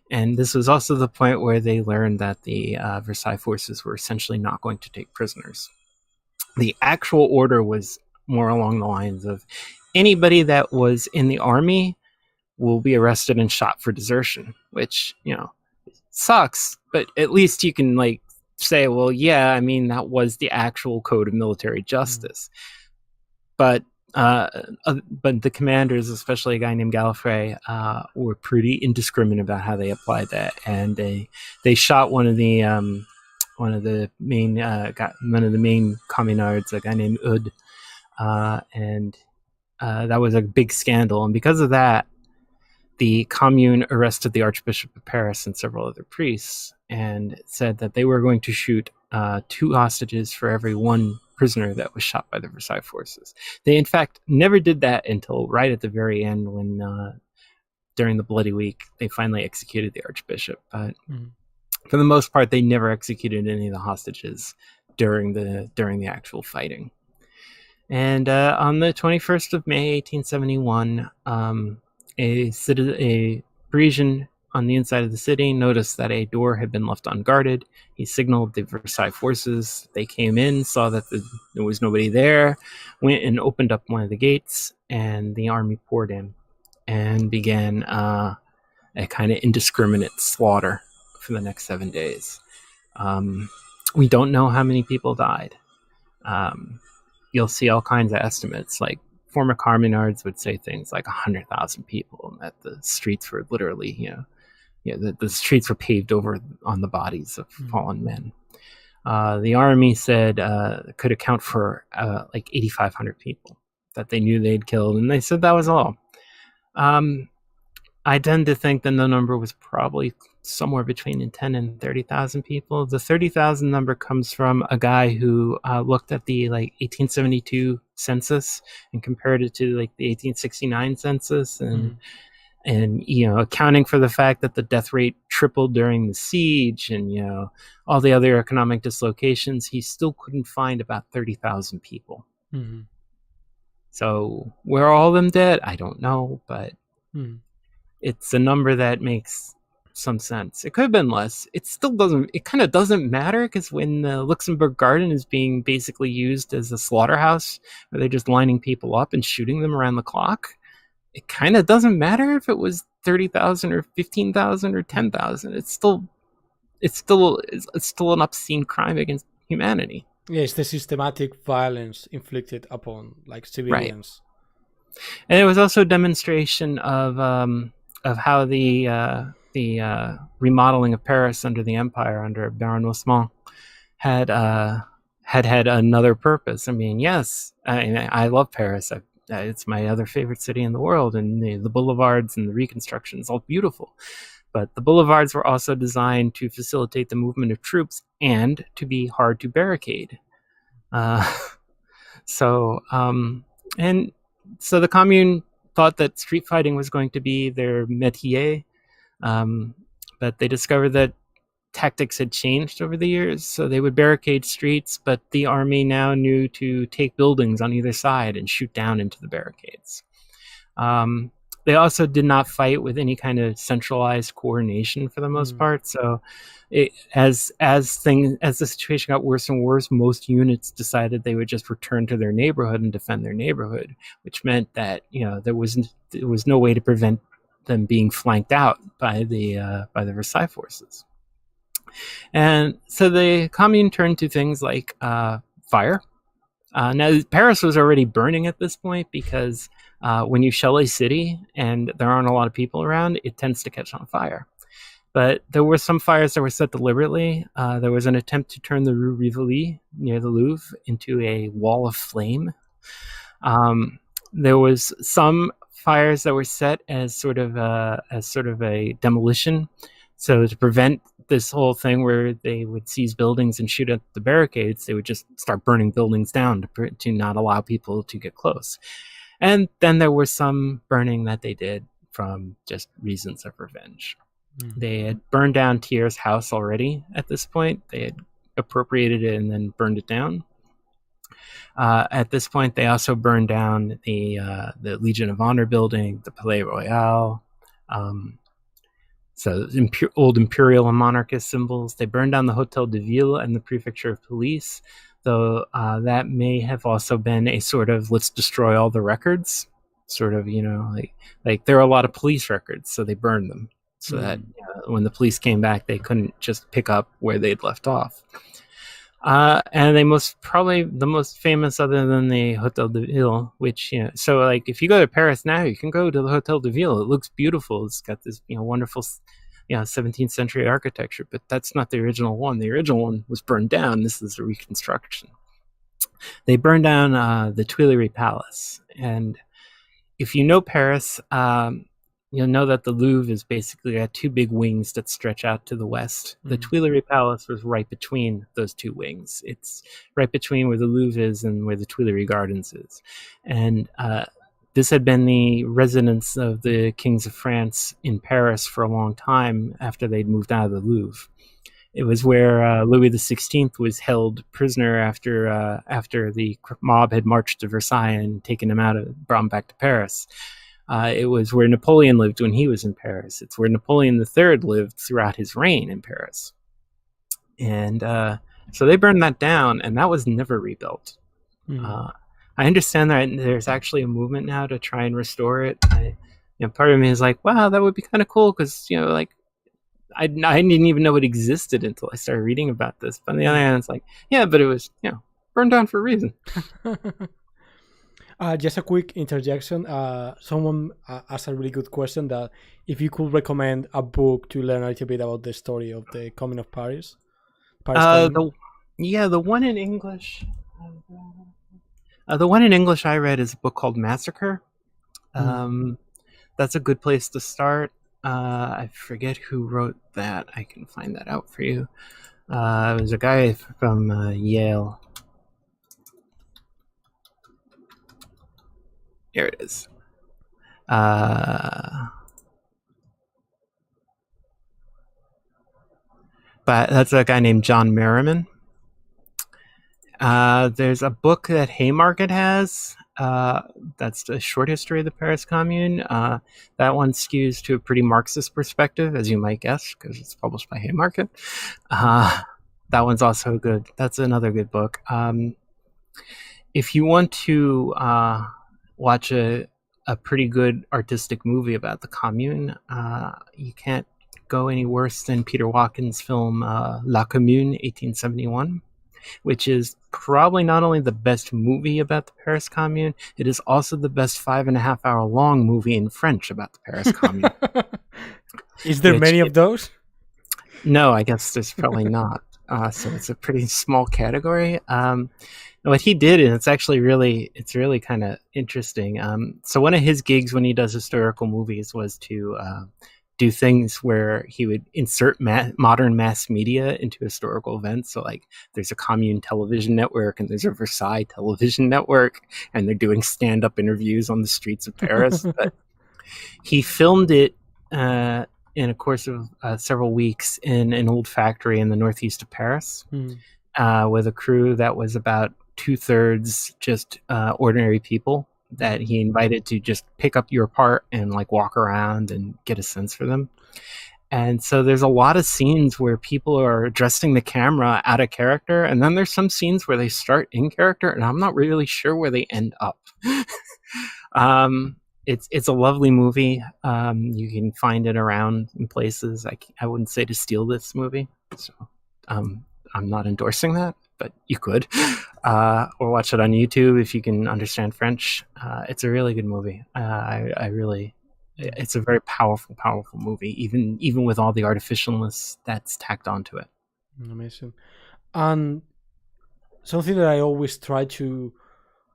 And this was also the point where they learned that the Versailles forces were essentially not going to take prisoners. The actual order was more along the lines of anybody that was in the army will be arrested and shot for desertion, which, sucks, but at least you can say, well, yeah, I mean, that was the actual code of military justice. But the commanders, especially a guy named Gallifrey, were pretty indiscriminate about how they applied that, and they shot one of the main Communards, a guy named Eudes, and that was a big scandal. And because of that, the Commune arrested the Archbishop of Paris and several other priests, and said that they were going to shoot 2 hostages for every 1 prisoner that was shot by the Versailles forces. They, in fact, never did that until right at the very end when, during the Bloody Week, they finally executed the Archbishop. But for the most part, they never executed any of the hostages during the actual fighting. And on the 21st of May, 1871, a Parisian on the inside of the city noticed that a door had been left unguarded. He signaled the Versailles forces. They came in, saw that there was nobody there, went and opened up one of the gates, and the army poured in. and began a kind of indiscriminate slaughter for the next 7 days. We don't know how many people died. You'll see all kinds of estimates. Like former Communards would say things like 100,000 people, and that the streets were literally, the streets were paved over on the bodies of fallen men. The army said could account for like 8,500 people that they knew they'd killed, and they said that was all. I tend to think that the number was probably somewhere between 10 and 30,000 people. The 30,000 number comes from a guy who looked at the 1872 census and compared it to the 1869 census, and accounting for the fact that the death rate tripled during the siege and all the other economic dislocations, he still couldn't find about 30,000 people. Mm-hmm. So were all of them dead? I don't know, but it's a number that makes some sense. It could have been less. It still doesn't. It kind of doesn't matter, because when the Luxembourg Garden is being basically used as a slaughterhouse, where they're just lining people up and shooting them around the clock, it kind of doesn't matter if it was 30,000 or 15,000 or 10,000. It's still an obscene crime against humanity. Yeah, it's the systematic violence inflicted upon civilians. Right. And it was also a demonstration of how the remodeling of Paris under the Empire, under Baron Haussmann, had another purpose. I mean, yes, I love Paris. It's my other favorite city in the world, and the boulevards and the reconstruction is all beautiful. But the boulevards were also designed to facilitate the movement of troops and to be hard to barricade. So the Commune thought that street fighting was going to be their métier, but they discovered that tactics had changed over the years. So they would barricade streets, but the army now knew to take buildings on either side and shoot down into the barricades. They also did not fight with any kind of centralized coordination for the most part. So as the situation got worse and worse, most units decided they would just return to their neighborhood and defend their neighborhood, which meant that there was no way to prevent them being flanked out by the Versailles forces. And so the Commune turned to things like fire. Now, Paris was already burning at this point, because when you shell a city and there aren't a lot of people around, it tends to catch on fire. But there were some fires that were set deliberately. There was an attempt to turn the Rue Rivoli near the Louvre into a wall of flame. There was some fires that were set as sort of a demolition. So to prevent this whole thing where they would seize buildings and shoot at the barricades, they would just start burning buildings down to not allow people to get close. And then there was some burning that they did from just reasons of revenge. They had burned down Thiers' house already at this point. They had appropriated it and then burned it down. At this point, they also burned down the Legion of Honor building, the Palais Royal, so old imperial and monarchist symbols. They burned down the Hôtel de Ville and the Prefecture of Police, though that may have also been a sort of let's destroy all the records, sort of, like there are a lot of police records, so they burned them so that when the police came back, they couldn't just pick up where they'd left off. And the most famous, other than the Hôtel de Ville, which, so like if you go to Paris now, you can go to the Hôtel de Ville. It looks beautiful. It's got this, wonderful, 17th century architecture, but that's not the original one. The original one was burned down. This is a reconstruction. They burned down the Tuileries Palace. And if you know Paris, you'll know that the Louvre is basically got two big wings that stretch out to the west. The Tuileries Palace was right between those two wings. It's right between where the Louvre is and where the Tuileries Gardens is. And this had been the residence of the kings of France in Paris for a long time after they'd moved out of the Louvre. It was where Louis XVI was held prisoner after the mob had marched to Versailles and taken him out and brought him back to Paris. It was where Napoleon lived when he was in Paris. It's where Napoleon III lived throughout his reign in Paris. And so they burned that down, and that was never rebuilt. I understand that there's actually a movement now to try and restore it. part of me is like, wow, that would be kind of cool because like I didn't even know it existed until I started reading about this. But on the other hand, it's like, yeah, but it was burned down for a reason. Just a quick interjection. Someone asked a really good question, that if you could recommend a book to learn a little bit about the story of the Commune of Paris. The one in English. The one in English I read is a book called Massacre. That's a good place to start. I forget who wrote that. I can find that out for you. It was a guy from Yale. Here it is. But that's a guy named John Merriman. There's a book that Haymarket has. That's a short history of the Paris Commune. That one skews to a pretty Marxist perspective, as you might guess, because it's published by Haymarket. That one's also good. That's another good book. If you want to watch a pretty good artistic movie about the Commune, you can't go any worse than Peter Watkins' film La Commune, 1871. Which is probably not only the best movie about the Paris Commune, it is also the best 5.5 hour long movie in French about the Paris Commune. Is there many of those? No, I guess there's probably not. So it's a pretty small category. What he did, and it's really kind of interesting. So one of his gigs when he does historical movies was to do things where he would insert modern mass media into historical events. So like there's a Commune television network and there's a Versailles television network, and they're doing stand-up interviews on the streets of Paris. But he filmed it in a course of several weeks in an old factory in the northeast of Paris with a crew that was about 2/3 just ordinary people that he invited to just pick up your part and like walk around and get a sense for them. And so there's a lot of scenes where people are addressing the camera out of character, and then there's some scenes where they start in character and I'm not really sure where they end up. It's a lovely movie. You can find it around in places. I wouldn't say to steal this movie, so I'm not endorsing that, but you could. Or watch it on YouTube if you can understand French. It's a really good movie. It's a very powerful movie, even with all the artificialness that's tacked onto it. Amazing. And something that I always try to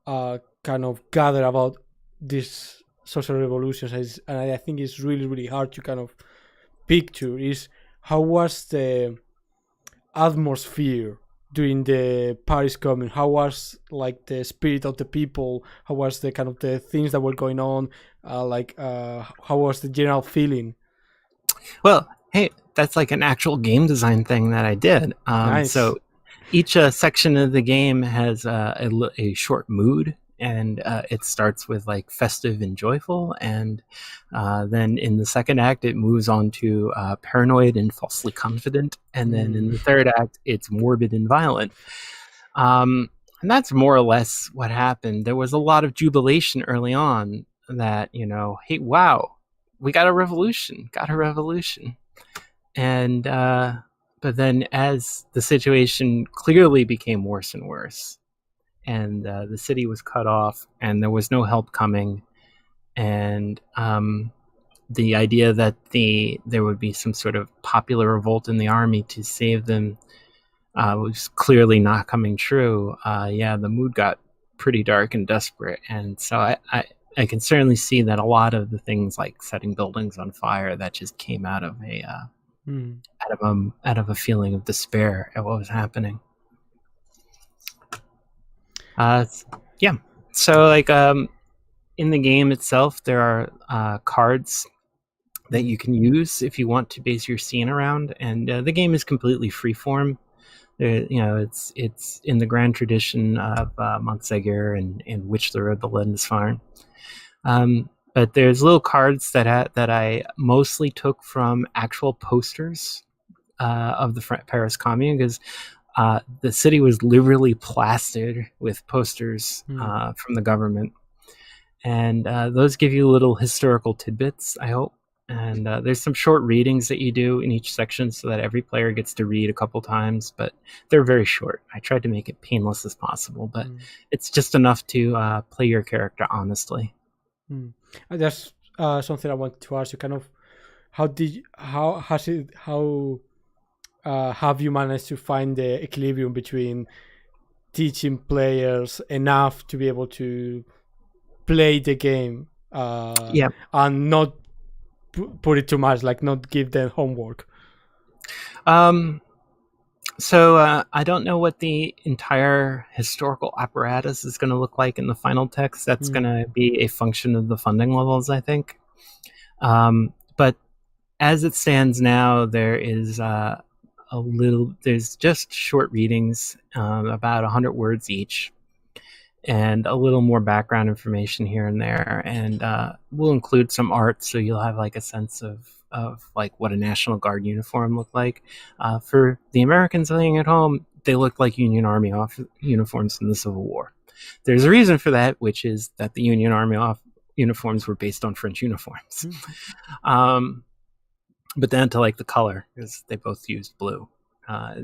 kind of gather about these social revolutions is, and I think it's really, really hard to kind of picture, is how was the atmosphere during the Paris Commune? How was like the spirit of the people? How was the kind of the things that were going on? How was the general feeling? Well, hey, that's like an actual game design thing that I did. Nice. So each section of the game has a short mood, and it starts with like festive and joyful, and then in the second act it moves on to paranoid and falsely confident, and then in the third act it's morbid and violent. And that's more or less what happened. There was a lot of jubilation early on that, hey, wow, we got a revolution. And but then as the situation clearly became worse and worse, and the city was cut off and there was no help coming, and the idea that there would be some sort of popular revolt in the army to save them was clearly not coming true. The mood got pretty dark and desperate, and so I can certainly see that a lot of the things like setting buildings on fire, that just came out of a feeling of despair at what was happening. So like in the game itself, there are cards that you can use if you want to base your scene around, and the game is completely freeform. It's in the grand tradition of Montsegur and Which the Road to Lindisfarne. But there's little cards that I mostly took from actual posters of the Paris Commune, because the city was literally plastered with posters from the government. and those give you little historical tidbits, I hope. And there's some short readings that you do in each section so that every player gets to read a couple times, but they're very short. I tried to make it painless as possible, but it's just enough to play your character honestly. That's something I wanted to ask you. Kind of, how have you managed to find the equilibrium between teaching players enough to be able to play the game, and not put it too much, like not give them homework? So I don't know what the entire historical apparatus is going to look like in the final text. That's going to be a function of the funding levels, I think. But as it stands now, there is there's just short readings, about 100 words each, and a little more background information here and there. And we'll include some art, so you'll have like a sense of like what a National Guard uniform looked like. For the Americans living at home, they looked like Union Army uniforms in the Civil War. There's a reason for that, which is that the Union Army uniforms were based on French uniforms. But then to like the color, because they both used blue.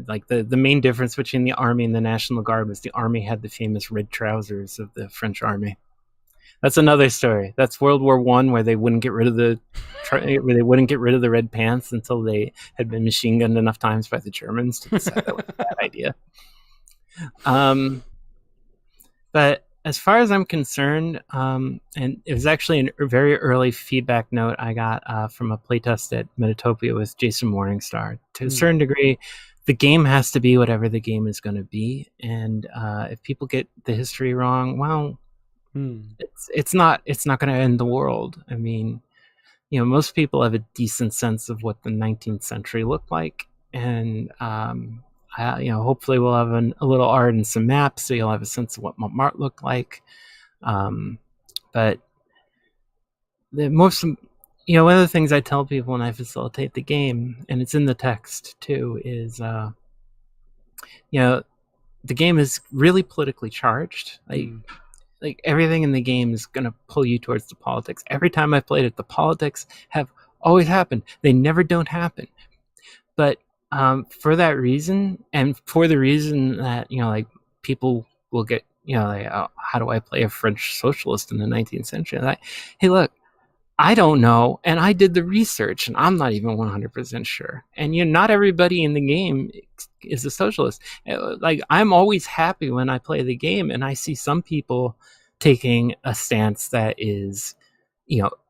Like the main difference between the Army and the National Guard was the Army had the famous red trousers of the French Army. That's another story. That's World War I, where they wouldn't get rid of the red pants until they had been machine gunned enough times by the Germans to decide that was a bad idea. But as far as I'm concerned, and it was actually a very early feedback note I got from a playtest at Metapia with Jason Morningstar. To a certain degree, the game has to be whatever the game is going to be, and if people get the history wrong, well, it's not going to end the world. I mean, most people have a decent sense of what the 19th century looked like, and hopefully we'll have a little art and some maps, so you'll have a sense of what Montmartre looked like. But one of the things I tell people when I facilitate the game, and it's in the text too, is the game is really politically charged. Like everything in the game is going to pull you towards the politics. Every time I've played it, the politics have always happened. They never don't happen. But for that reason, and for the reason that, like people will get, how do I play a French socialist in the 19th century? Like, hey, look, I don't know, and I did the research, and I'm not even 100% sure. And not everybody in the game is a socialist. Like, I'm always happy when I play the game, and I see some people taking a stance that is,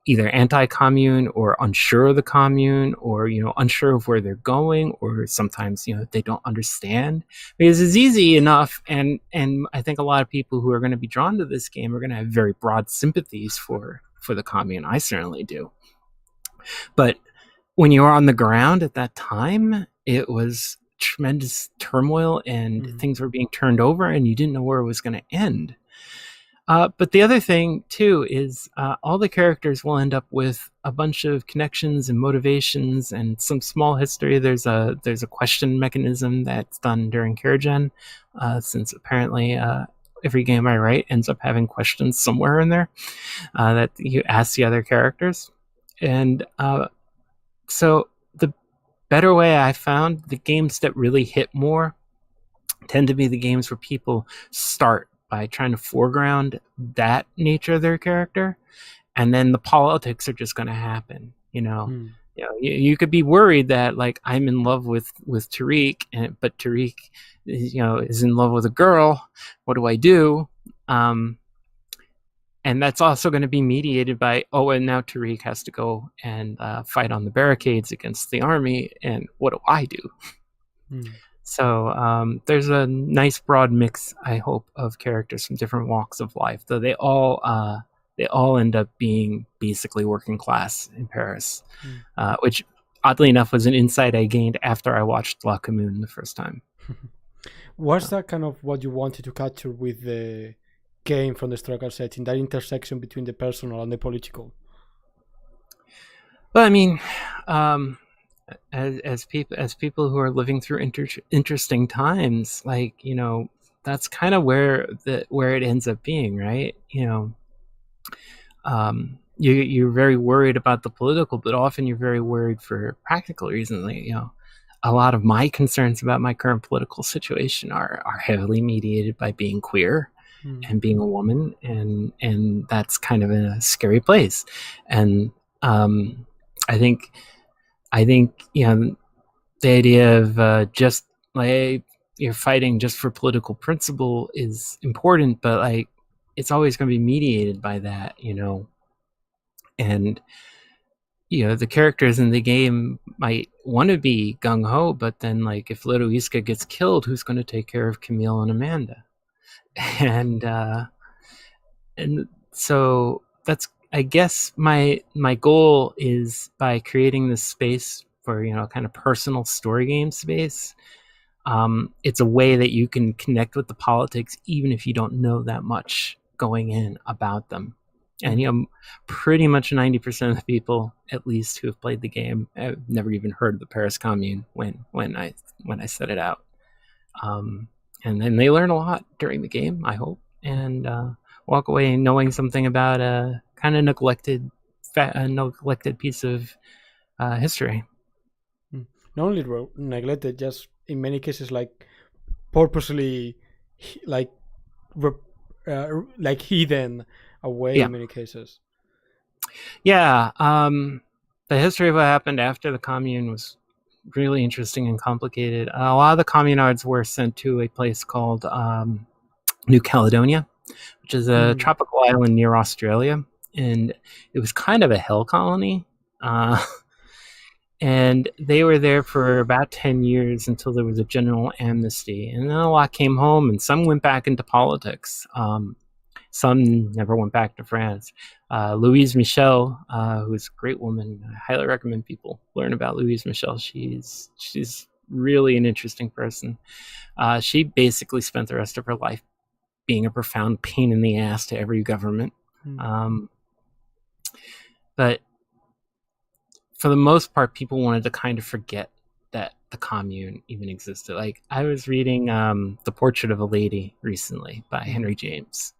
either anti-commune or unsure of the commune, or unsure of where they're going, or sometimes they don't understand, because it's easy enough, and I think a lot of people who are going to be drawn to this game are going to have very broad sympathies for the commune. I certainly do. But when you were on the ground at that time, it was tremendous turmoil, and things were being turned over, and you didn't know where it was going to end. But the other thing too is all the characters will end up with a bunch of connections and motivations and some small history. There's a question mechanism that's done during CareGen, since apparently every game I write ends up having questions somewhere in there that you ask the other characters. And so the better way I found, the games that really hit more tend to be the games where people start by trying to foreground that nature of their character, and then the politics are just going to happen. You could be worried that, like, I'm in love with Tariq, but Tariq is in love with a girl. What do I do? And that's also going to be mediated by, and now Tariq has to go and fight on the barricades against the army, and what do I do? So there's a nice broad mix, I hope, of characters from different walks of life, though they all end up being basically working class in Paris, which oddly enough was an insight I gained after I watched La Commune the first time. Was that kind of what you wanted to capture with the game from the historical setting, that intersection between the personal and the political? Well, I mean, as people who are living through interesting times, like, that's kind of where it ends up being, right? you're very worried about the political, but often you're very worried for practical reasons. Like, a lot of my concerns about my current political situation are heavily mediated by being queer and being a woman, and that's kind of in a scary place. And I think the idea of just like you're fighting just for political principle is important, but like it's always going to be mediated by that, and the characters in the game might want to be gung-ho, but then like if Lodoiska gets killed, who's going to take care of Camille and Amanda? And so that's, I guess, my goal is, by creating this space for kind of personal story game space, it's a way that you can connect with the politics even if you don't know that much going in about them. And pretty much 90% of the people, at least, who have played the game, have never even heard of the Paris Commune when I set it out. And then they learn a lot during the game, I hope, and walk away knowing something about a kind of neglected piece of history. Not only neglected, just in many cases like purposely like hidden away in many cases. Yeah, the history of what happened after the Commune was really interesting and complicated. A lot of the Communards were sent to a place called New Caledonia, which is a tropical island near Australia, and it was kind of a hell colony. And they were there for about 10 years until there was a general amnesty. And then a lot came home, and some went back into politics. Some never went back to France. Louise Michel, who's a great woman, I highly recommend people learn about Louise Michel. She's really an interesting person. She basically spent the rest of her life being a profound pain in the ass to every government. But for the most part, people wanted to kind of forget that the Commune even existed. Like, I was reading The Portrait of a Lady recently by Henry James,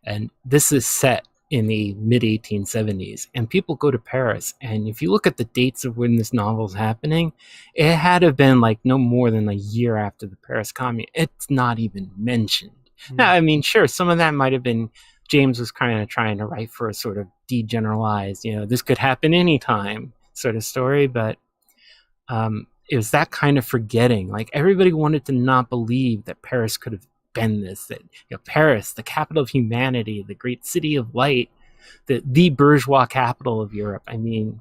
and this is set in the mid-1870s, and people go to Paris, and if you look at the dates of when this novel is happening, it had to have been like no more than a year after the Paris Commune. It's not even mentioned. Now, I mean, sure, some of that might have been James was kind of trying to write for a sort of degeneralized, this could happen anytime sort of story, but it was that kind of forgetting. Like, everybody wanted to not believe that Paris could have been this, that Paris, the capital of humanity, the great city of light, the bourgeois capital of Europe. I mean,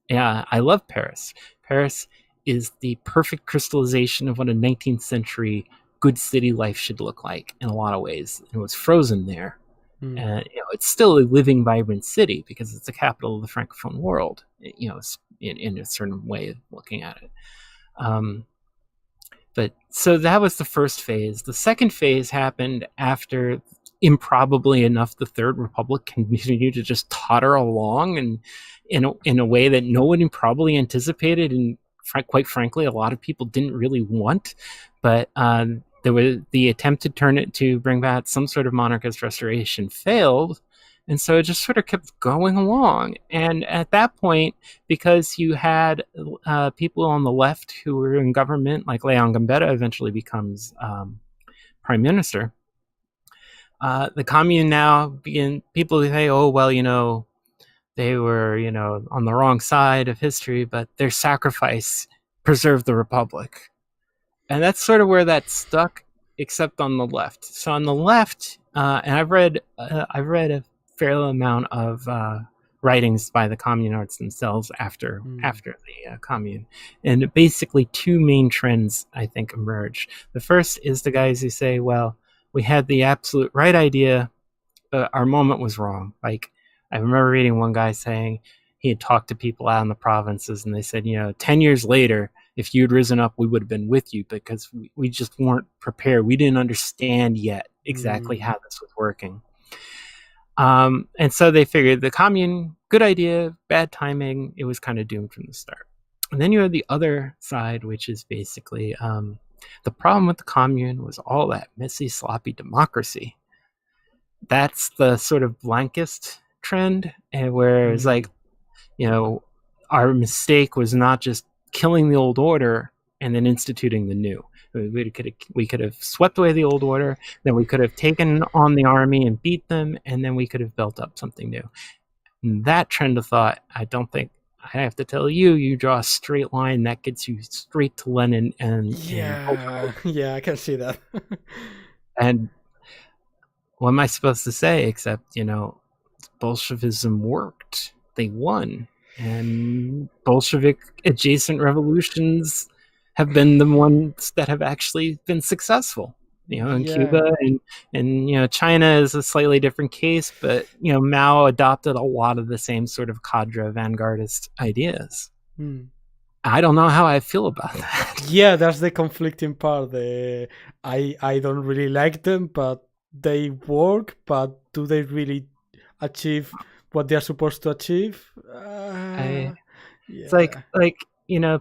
yeah, I love Paris. Paris is the perfect crystallization of what a 19th century good city life should look like in a lot of ways. It was frozen there. And it's still a living, vibrant city because it's the capital of the Francophone world, in a certain way of looking at it. But so that was the first phase. The second phase happened after, improbably enough, the Third Republic continued to just totter along, and in a way that no one probably anticipated, and quite frankly, a lot of people didn't really want. But there was the attempt to bring back some sort of monarchist restoration failed, and so it just sort of kept going along. And at that point, because you had people on the left who were in government, like Leon Gambetta eventually becomes prime minister, the Commune now began, people say, oh, well, they were, on the wrong side of history, but their sacrifice preserved the Republic. And that's sort of where that stuck, except on the left. So on the left, and I've read a fair amount of writings by the Communards themselves after the Commune, and basically two main trends I think emerge. The first is the guys who say, "Well, we had the absolute right idea, but our moment was wrong." Like, I remember reading one guy saying he had talked to people out in the provinces, and they said, 10 years later, if you'd risen up, we would have been with you, because we just weren't prepared. We didn't understand yet exactly how this was working. And so they figured the Commune, good idea, bad timing. It was kind of doomed from the start. And then you have the other side, which is basically the problem with the Commune was all that messy, sloppy democracy. That's the sort of blankest trend, and where it's like, our mistake was not just killing the old order and then instituting the new. We could have swept away the old order, then we could have taken on the army and beat them, and then we could have built up something new. And that trend of thought, I don't think I have to tell you, you draw a straight line that gets you straight to Lenin and yeah, I can see that. And what am I supposed to say except, Bolshevism worked. They won. And Bolshevik adjacent revolutions have been the ones that have actually been successful. In Cuba and China is a slightly different case, but Mao adopted a lot of the same sort of cadre vanguardist ideas. I don't know how I feel about that. Yeah, that's the conflicting part. I don't really like them, but they work. But do they really achieve what they're supposed to achieve? It's like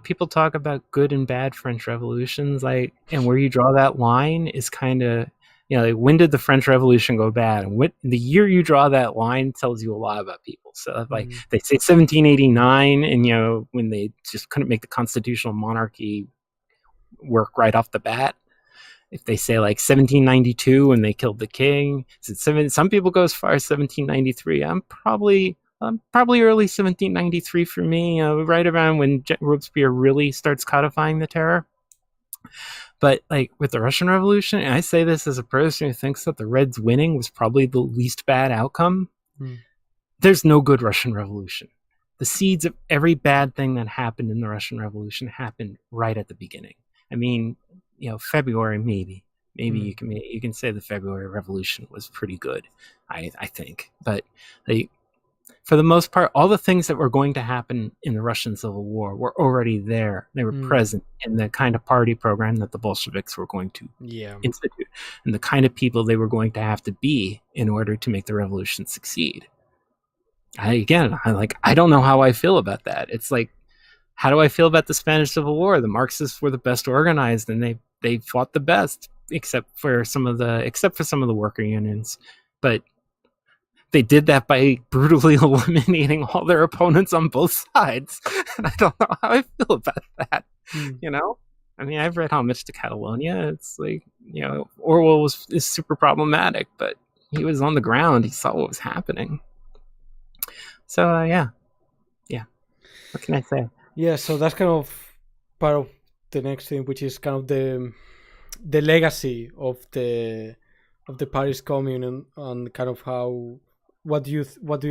people talk about good and bad French revolutions, and where you draw that line is kind of, when did the French Revolution go bad? And the year you draw that line tells you a lot about people. So they say 1789, and when they just couldn't make the constitutional monarchy work right off the bat. If they say 1792 when they killed the king, some people go as far as 1793. I'm probably early 1793 for me, right around when Robespierre really starts codifying the terror. But with the Russian Revolution, and I say this as a person who thinks that the Reds winning was probably the least bad outcome, there's no good Russian Revolution. The seeds of every bad thing that happened in the Russian Revolution happened right at the beginning. I mean, February, maybe you can say the February Revolution was pretty good, I think. But for the most part, all the things that were going to happen in the Russian Civil War were already there. They were present in the kind of party program that the Bolsheviks were going to institute, and the kind of people they were going to have to be in order to make the revolution succeed. I don't know how I feel about that. It's how do I feel about the Spanish Civil War? The Marxists were the best organized, and they fought the best, except for some of the worker unions. But they did that by brutally eliminating all their opponents on both sides. And I don't know how I feel about that. I mean, I've read Homage to Catalonia. It's Orwell is super problematic, but he was on the ground. He saw what was happening. So, yeah. What can I say? Yeah, so that's kind of part of the next thing, which is kind of the legacy of the Paris Commune and kind of how what do you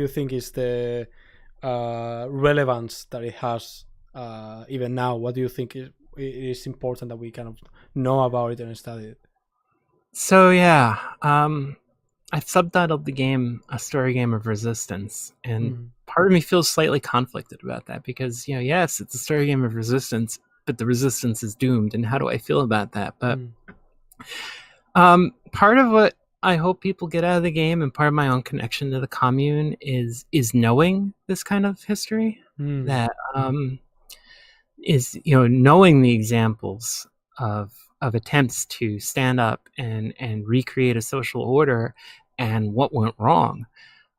think is the relevance that it has even now? What do you think it is important that we kind of know about it and study it? So I've subtitled the game A Story Game of Resistance, and part of me feels slightly conflicted about that because, yes, it's a story game of resistance, but the resistance is doomed, and how do I feel about that? But part of what I hope people get out of the game, and part of my own connection to the commune, is knowing this kind of history, that is knowing the examples of attempts to stand up and recreate a social order and what went wrong.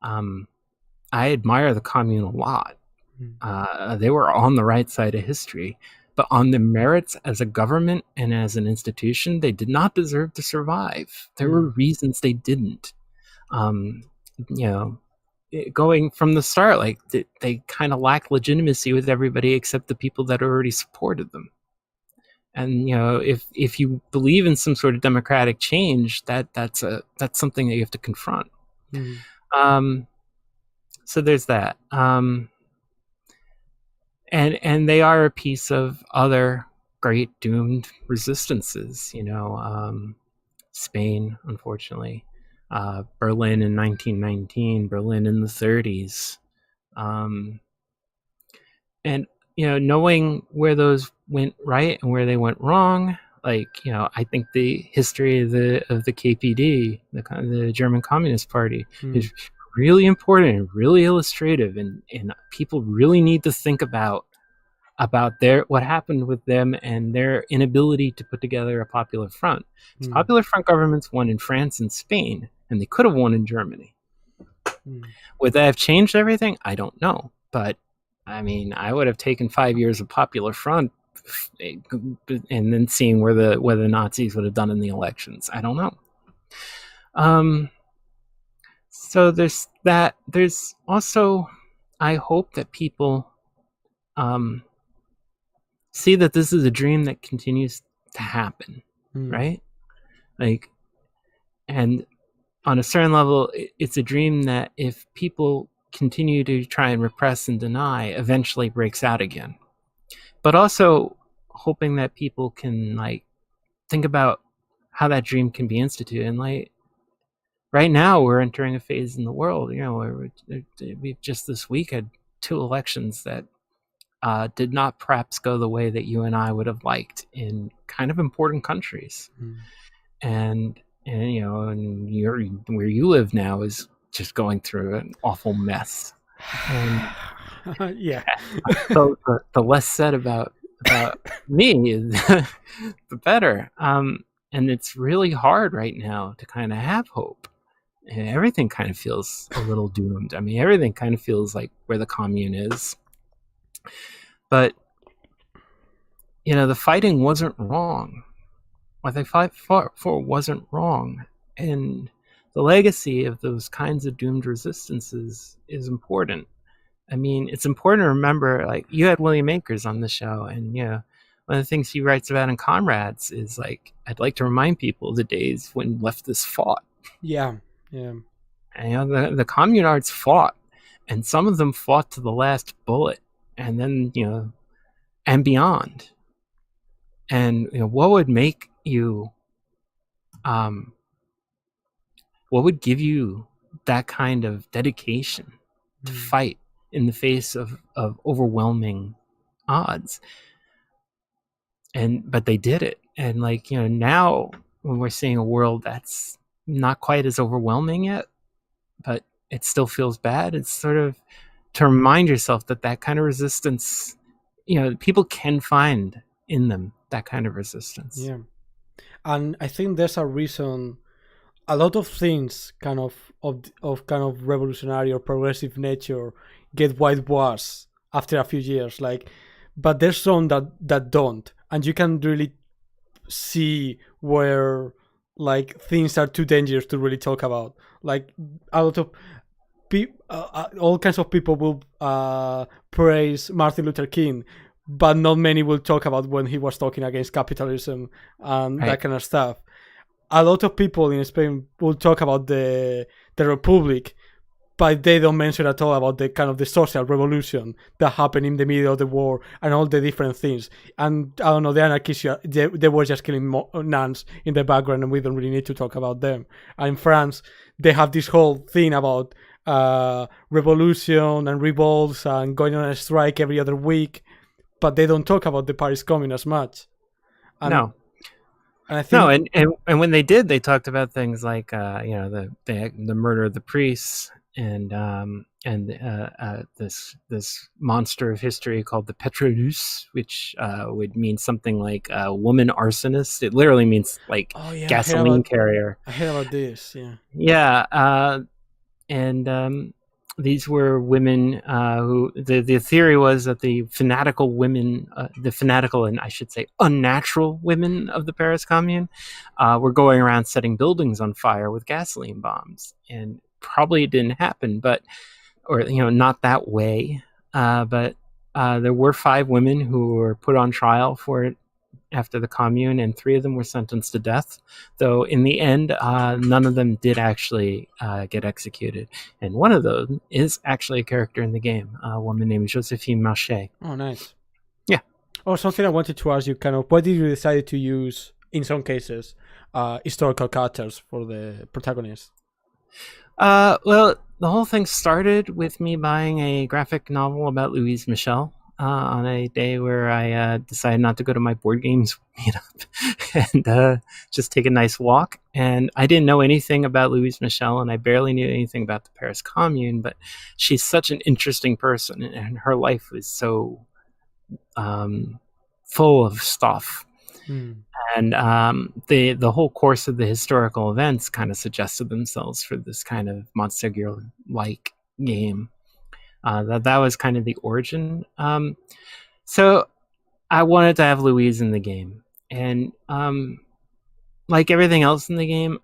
I admire the commune a lot. They were on the right side of history, but on the merits as a government and as an institution, they did not deserve to survive. There were reasons they didn't. Going from the start, they kind of lacked legitimacy with everybody except the people that already supported them. And if you believe in some sort of democratic change, that's something that you have to confront. So there's that. And they are a piece of other great doomed resistances. Spain, unfortunately, Berlin in 1919, Berlin in the 30s, and knowing where those went right and where they went wrong. I think the history of the KPD, the German Communist Party, is really important and really illustrative, and people really need to think about what happened with them and their inability to put together a popular front. Popular front governments won in France and Spain, and they could have won in Germany. Would that have changed everything? I don't know. But, I mean, I would have taken 5 years of Popular Front and then seeing where the Nazis would have done in the elections. I don't know. So there's that. There's also, I hope that people see that this is a dream that continues to happen, right? Like, and on a certain level, it's a dream that if people continue to try and repress and deny, eventually breaks out again. But also hoping that people can like think about how that dream can be instituted. And like right now, we're entering a phase in the world, where we've just this week had 2 elections that did not perhaps go the way that you and I would have liked in kind of important countries. And and where you live now is just going through an awful mess. And yeah. So the less said about me, the better. And it's really hard right now to kind of have hope. And everything kind of feels a little doomed. I mean, everything kind of feels like where the commune is. But, the fighting wasn't wrong. What they fought for wasn't wrong. And the legacy of those kinds of doomed resistances is important. I mean, it's important to remember, like, you had William Akers on the show, and, one of the things he writes about in Comrades is, like, I'd like to remind people of the days when leftists fought. Yeah. And, the Communards fought, and some of them fought to the last bullet, and then, and beyond. And, what would make you, what would give you that kind of dedication to fight in the face of overwhelming odds? But they did it. And now when we're seeing a world that's not quite as overwhelming yet, but it still feels bad, it's sort of to remind yourself that kind of resistance, people can find in them that kind of resistance. Yeah. And I think there's a reason a lot of things kind of revolutionary or progressive nature get whitewashed after a few years, but there's some that don't, and you can really see where things are too dangerous to really talk about. Like a lot of all kinds of people will praise Martin Luther King, but not many will talk about when he was talking against capitalism and that kind of stuff. A lot of people in Spain will talk about the Republic, but they don't mention at all about the kind of the social revolution that happened in the middle of the war and all the different things. And I don't know, the anarchists, they were just killing nuns in the background, and we don't really need to talk about them. And in France, they have this whole thing about revolution and revolts and going on a strike every other week, but they don't talk about the Paris Commune as much. No. And I think and when they did, they talked about things like the murder of the priests and this monster of history called the perils, which would mean something like woman arsonist. It literally means gasoline carrier. I heard about this. Yeah. And these were women who the theory was that the fanatical women, the fanatical and I should say unnatural women of the Paris Commune were going around setting buildings on fire with gasoline bombs. And probably it didn't happen, not that way. But there were 5 women who were put on trial for it after the Commune, and 3 of them were sentenced to death, though in the end none of them did actually get executed. And one of those is actually a character in the game, a woman named Josephine Marché. Oh, nice. Yeah. Oh, something I wanted to ask you, why did you decide to use, in some cases, historical characters for the protagonist? Well, the whole thing started with me buying a graphic novel about Louise Michel on a day where I decided not to go to my board games meetup and just take a nice walk. And I didn't know anything about Louise Michel, and I barely knew anything about the Paris Commune, but she's such an interesting person, and her life was so full of stuff. And the whole course of the historical events kind of suggested themselves for this kind of Montsegur-like game. That was kind of the origin. So I wanted to have Louise in the game, and like everything else in the game,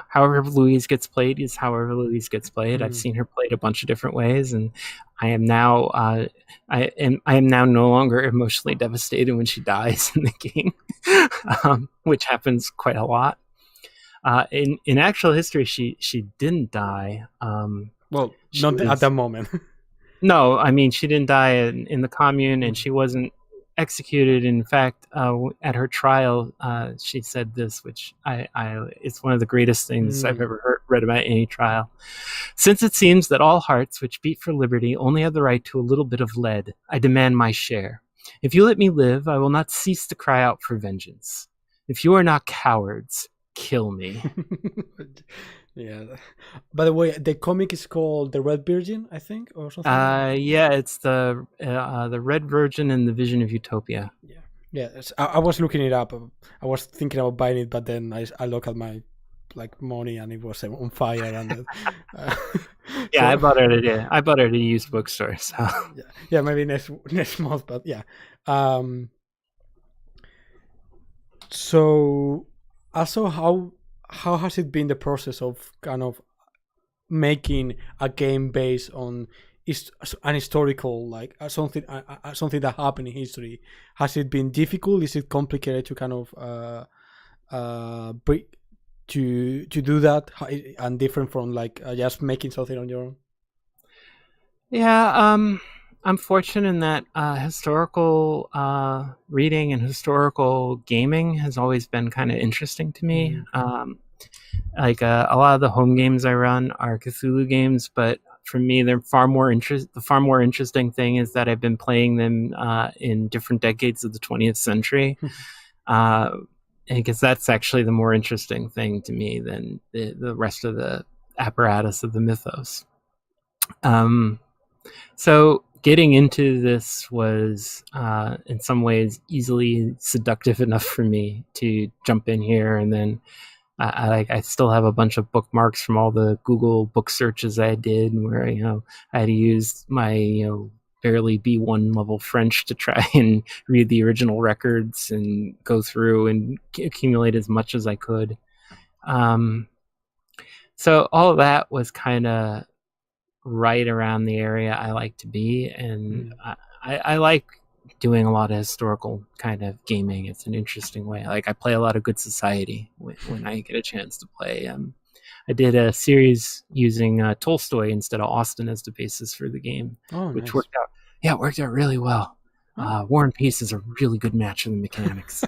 however Louise gets played is however Louise gets played. I've seen her played a bunch of different ways, and I am now I am now no longer emotionally devastated when she dies in the game, which happens quite a lot. In actual history, she didn't die. Well, not at that moment. No, I mean, she didn't die in the Commune, and she wasn't executed. In fact, at her trial, she said this, which it's one of the greatest things I've ever read about any trial. Since it seems that all hearts which beat for liberty only have the right to a little bit of lead, I demand my share. If you let me live, I will not cease to cry out for vengeance. If you are not cowards, kill me. Yeah. By the way, the comic is called The Red Virgin, I think, or something. Yeah, it's the Red Virgin and the Vision of Utopia. Yeah. I was looking it up. I was thinking about buying it, but then I looked at my money and it was on fire. And yeah, I bought it at a used bookstore. So yeah, maybe next month. But yeah. So also, how has it been the process of kind of making a game based on an historical, like something that happened in history? Has it been difficult? Is it complicated to kind of to do that, and different from like just making something on your own? Yeah, I'm fortunate in that historical reading and historical gaming has always been kind of interesting to me. Like a lot of the home games I run are Cthulhu games, but for me, they're the far more interesting thing is that I've been playing them in different decades of the 20th century, because that's actually the more interesting thing to me than the rest of the apparatus of the mythos. So getting into this was in some ways easily seductive enough for me to jump in here, and then I still have a bunch of bookmarks from all the Google book searches I did, where I had to use my barely B1 level French to try and read the original records and go through and accumulate as much as I could. So all of that was kind of right around the area I like to be, and I like doing a lot of historical kind of gaming. It's an interesting way. Like I play a lot of Good Society when I get a chance to play. I did a series using Tolstoy instead of Austen as the basis for the game, which nice. Worked out. Yeah, it worked out really well. War and Peace is a really good match for the mechanics.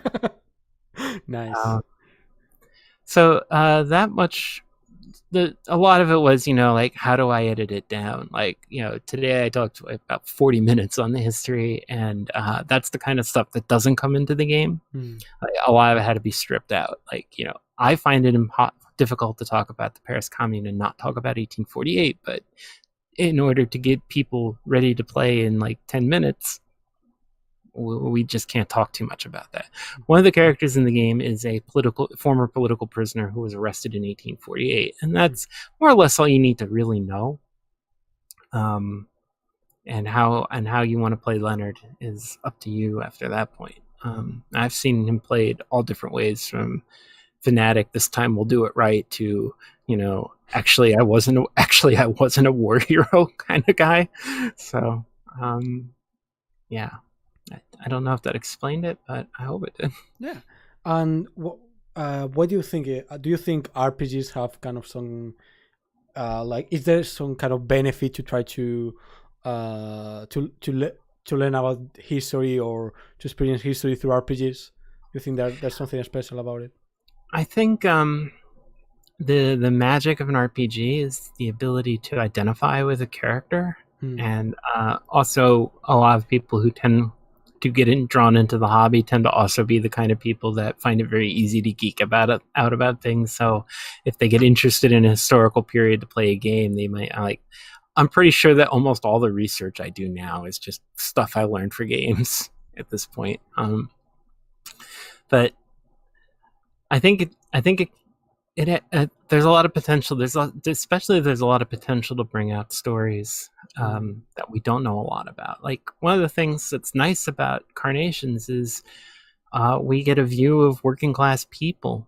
Nice. So that much. A lot of it was, like, how do I edit it down? Like, today I talked about 40 minutes on the history, and that's the kind of stuff that doesn't come into the game. Like, a lot of it had to be stripped out. Like, I find it difficult to talk about the Paris Commune and not talk about 1848, but in order to get people ready to play in like 10 minutes, we just can't talk too much about that. One of the characters in the game is a former political prisoner who was arrested in 1848, and that's more or less all you need to really know. And how you want to play Leonard is up to you after that point. I've seen him played all different ways, from fanatic, this time we'll do it right, to actually I wasn't a war hero kind of guy. So yeah. I don't know if that explained it, but I hope it did. Yeah. And what do you think? Do you think RPGs have kind of some is there some kind of benefit to try to learn about history or to experience history through RPGs? Do you think there's something special about it? I think the magic of an RPG is the ability to identify with a character, and also a lot of people who tend to get drawn into the hobby tend to also be the kind of people that find it very easy to geek out about things. So if they get interested in a historical period to play a game, they might I'm pretty sure that almost all the research I do now is just stuff I learned for games at this point. But I think there's a lot of potential. There's a lot of potential to bring out stories that we don't know a lot about. Like, one of the things that's nice about Carnations is we get a view of working class people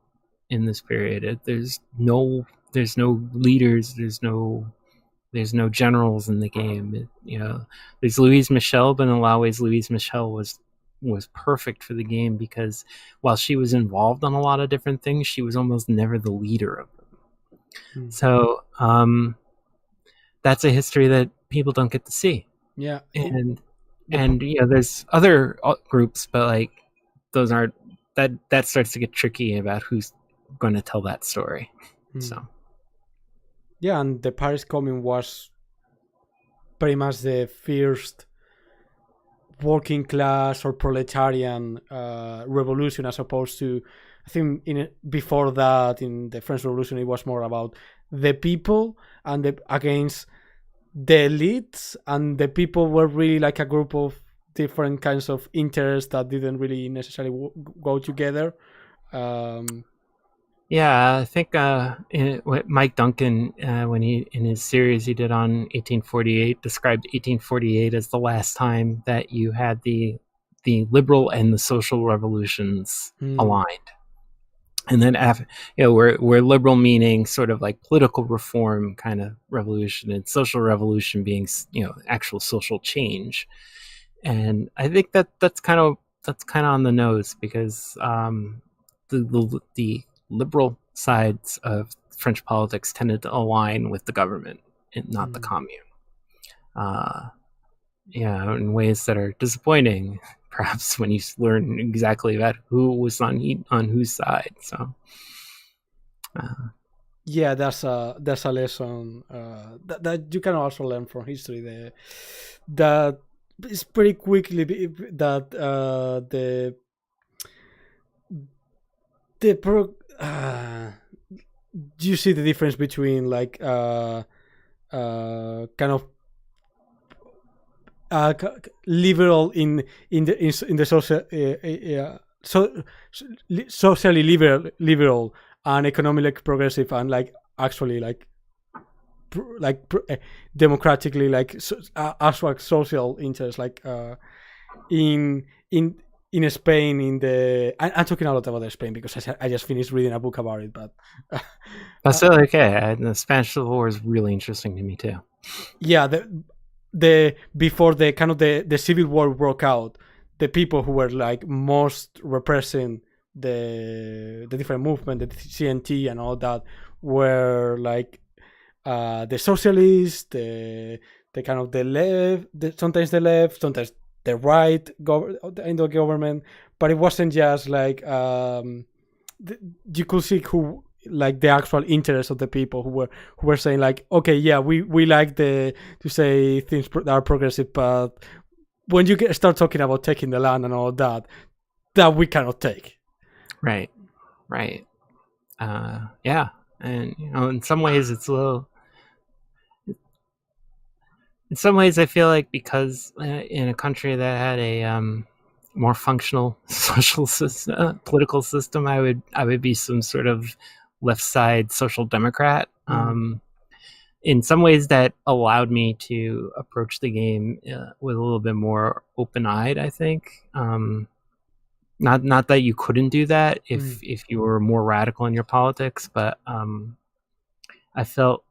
in this period. There's no leaders. There's no generals in the game. There's Louise Michel, but in a lot of ways, Louise Michel was perfect for the game because while she was involved on a lot of different things, she was almost never the leader of them. So that's a history that people don't get to see. Yeah, and there's other groups, but like those aren't that starts to get tricky about who's going to tell that story. So yeah, and the Paris Commune was pretty much the first working class or proletarian revolution, as opposed to, I think, before that, in the French Revolution, it was more about the people and against the elites, and the people were really like a group of different kinds of interests that didn't really necessarily go together. Yeah, I think Mike Duncan, when he in his series he did on 1848, described 1848 as the last time that you had the liberal and the social revolutions aligned. And then where liberal meaning sort of like political reform kind of revolution, and social revolution being actual social change. And I think that's kind of on the nose, because the liberal sides of French politics tended to align with the government and not the commune. In ways that are disappointing, perhaps, when you learn exactly about who was on whose side. So, yeah, that's a lesson that you can also learn from history. That it's pretty quickly that do you see the difference between like kind of liberal in the social socially liberal and economically progressive, and like actually democratically actual social interest, like in Spain, I'm talking a lot about Spain because I just finished reading a book about it, but that's okay. The Spanish Civil War is really interesting to me too. Yeah, the before the kind of the Civil War broke out, the people who were like most repressing the different movement, the CNT and all that, were like the socialists, the kind of the left, sometimes the left, sometimes the right in the government. But it wasn't just like you could see who, like, the actual interest of the people who were saying like, okay, yeah, we like to say things that are progressive, but when you start talking about taking the land and all that we cannot take. Right. Yeah, and in some ways it's a little. In some ways, I feel like because in a country that had a more functional social political system, I would be some sort of left side social democrat. In some ways, that allowed me to approach the game with a little bit more open eyed. I think not that you couldn't do that if you were more radical in your politics, but I felt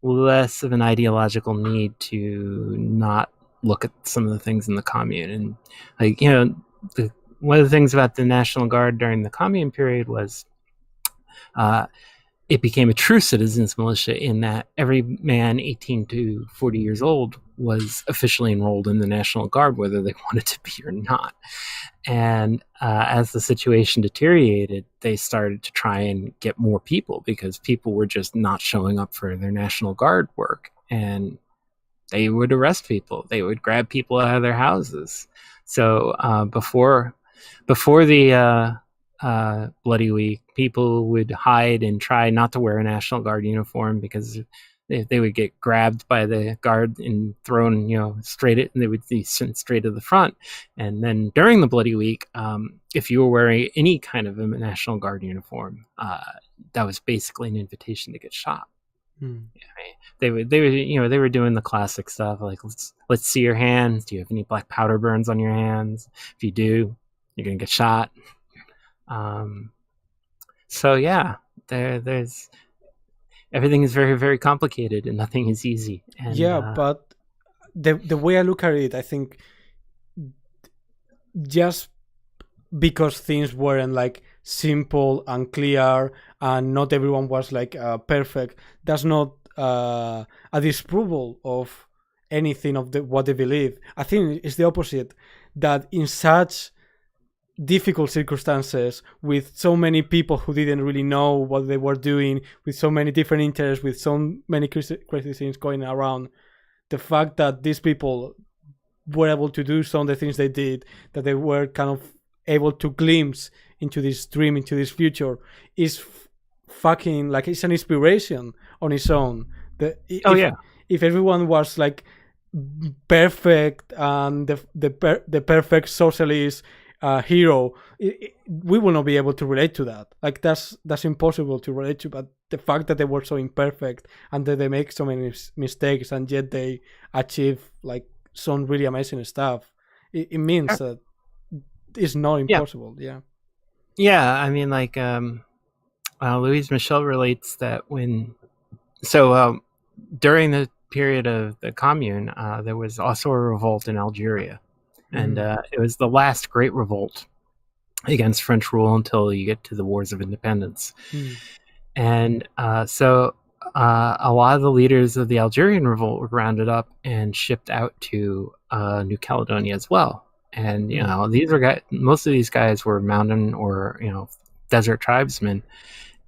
less of an ideological need to not look at some of the things in the commune. And like, one of the things about the National Guard during the commune period was it became a true citizens militia, in that every man 18 to 40 years old was officially enrolled in the National Guard, whether they wanted to be or not. And as the situation deteriorated, they started to try and get more people, because people were just not showing up for their National Guard work. And they would arrest people. They would grab people out of their houses. So before the Bloody Week, people would hide and try not to wear a National Guard uniform, because they would get grabbed by the guard and thrown, straight at, and they would be sent straight to the front. And then during the Bloody Week, if you were wearing any kind of a National Guard uniform, that was basically an invitation to get shot. They were doing the classic stuff like, let's see your hands. Do you have any black powder burns on your hands? If you do, you're gonna get shot. So yeah, there's everything is very, very complicated and nothing is easy. And, but the way I look at it, I think just because things weren't like simple and clear and not everyone was like perfect, that's not a disapproval of anything of what they believe. I think it's the opposite, that in such difficult circumstances, with so many people who didn't really know what they were doing, with so many different interests, with so many crazy things going around, the fact that these people were able to do some of the things they did, that they were kind of able to glimpse into this dream, into this future, is fucking like, it's an inspiration on its own. If everyone was like perfect and the perfect socialist hero, we will not be able to relate to that. Like that's impossible to relate to. But the fact that they were so imperfect and that they make so many mistakes and yet they achieve like some really amazing stuff, it means that it's not impossible. Yeah, I mean, like Louise Michel relates that during the period of the Commune, there was also a revolt in Algeria. And it was the last great revolt against French rule until you get to the Wars of Independence. And so a lot of the leaders of the Algerian revolt were rounded up and shipped out to New Caledonia as well. And, most of these guys were mountain or, desert tribesmen.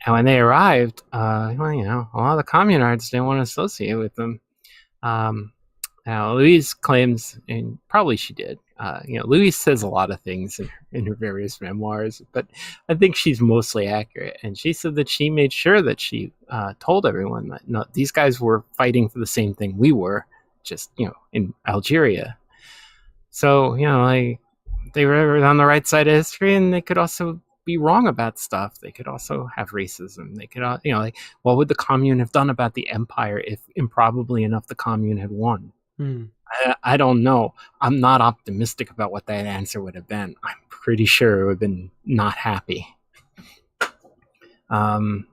And when they arrived, a lot of the Communards didn't want to associate with them. Now, Louise claims, and probably she did, Louise says a lot of things in her various memoirs, but I think she's mostly accurate. And she said that she made sure that she told everyone that no, these guys were fighting for the same thing we were, just, in Algeria. So, they were on the right side of history, and they could also be wrong about stuff. They could also have racism. They could, what would the Commune have done about the empire if, improbably enough, the Commune had won? I don't know. I'm not optimistic about what that answer would have been. I'm pretty sure it would have been not happy. And,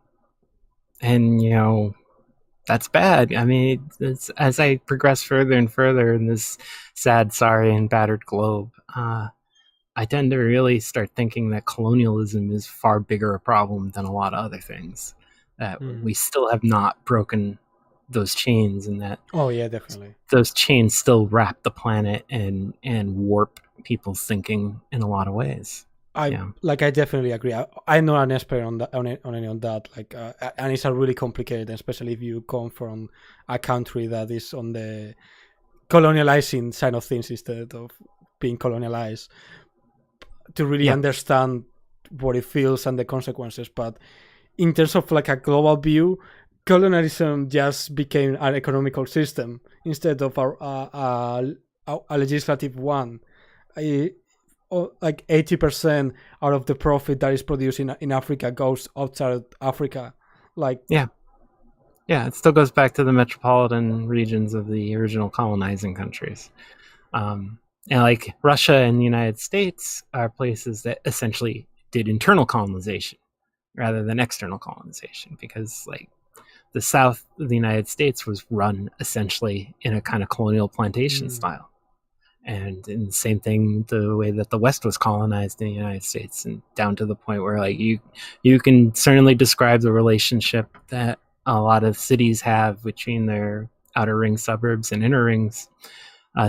that's bad. I mean, as I progress further and further in this sad, sorry, and battered globe, I tend to really start thinking that colonialism is far bigger a problem than a lot of other things. That we still have not broken those chains, and that definitely those chains still wrap the planet and warp people's thinking in a lot of ways. I definitely agree. I'm not an expert on that, on any on that. And it's a really complicated, especially if you come from a country that is on the colonializing side of things instead of being colonialized, to really understand what it feels and the consequences. But in terms of like a global view, colonialism just became an economical system instead of a legislative one. Like 80% out of the profit that is produced in Africa goes outside Africa. It still goes back to the metropolitan regions of the original colonizing countries. And like Russia and the United States are places that essentially did internal colonization rather than external colonization, because like the south of the United States was run essentially in a kind of colonial plantation style. And in the same thing, the way that the West was colonized in the United States, and down to the point where like you can certainly describe the relationship that a lot of cities have between their outer ring suburbs and inner rings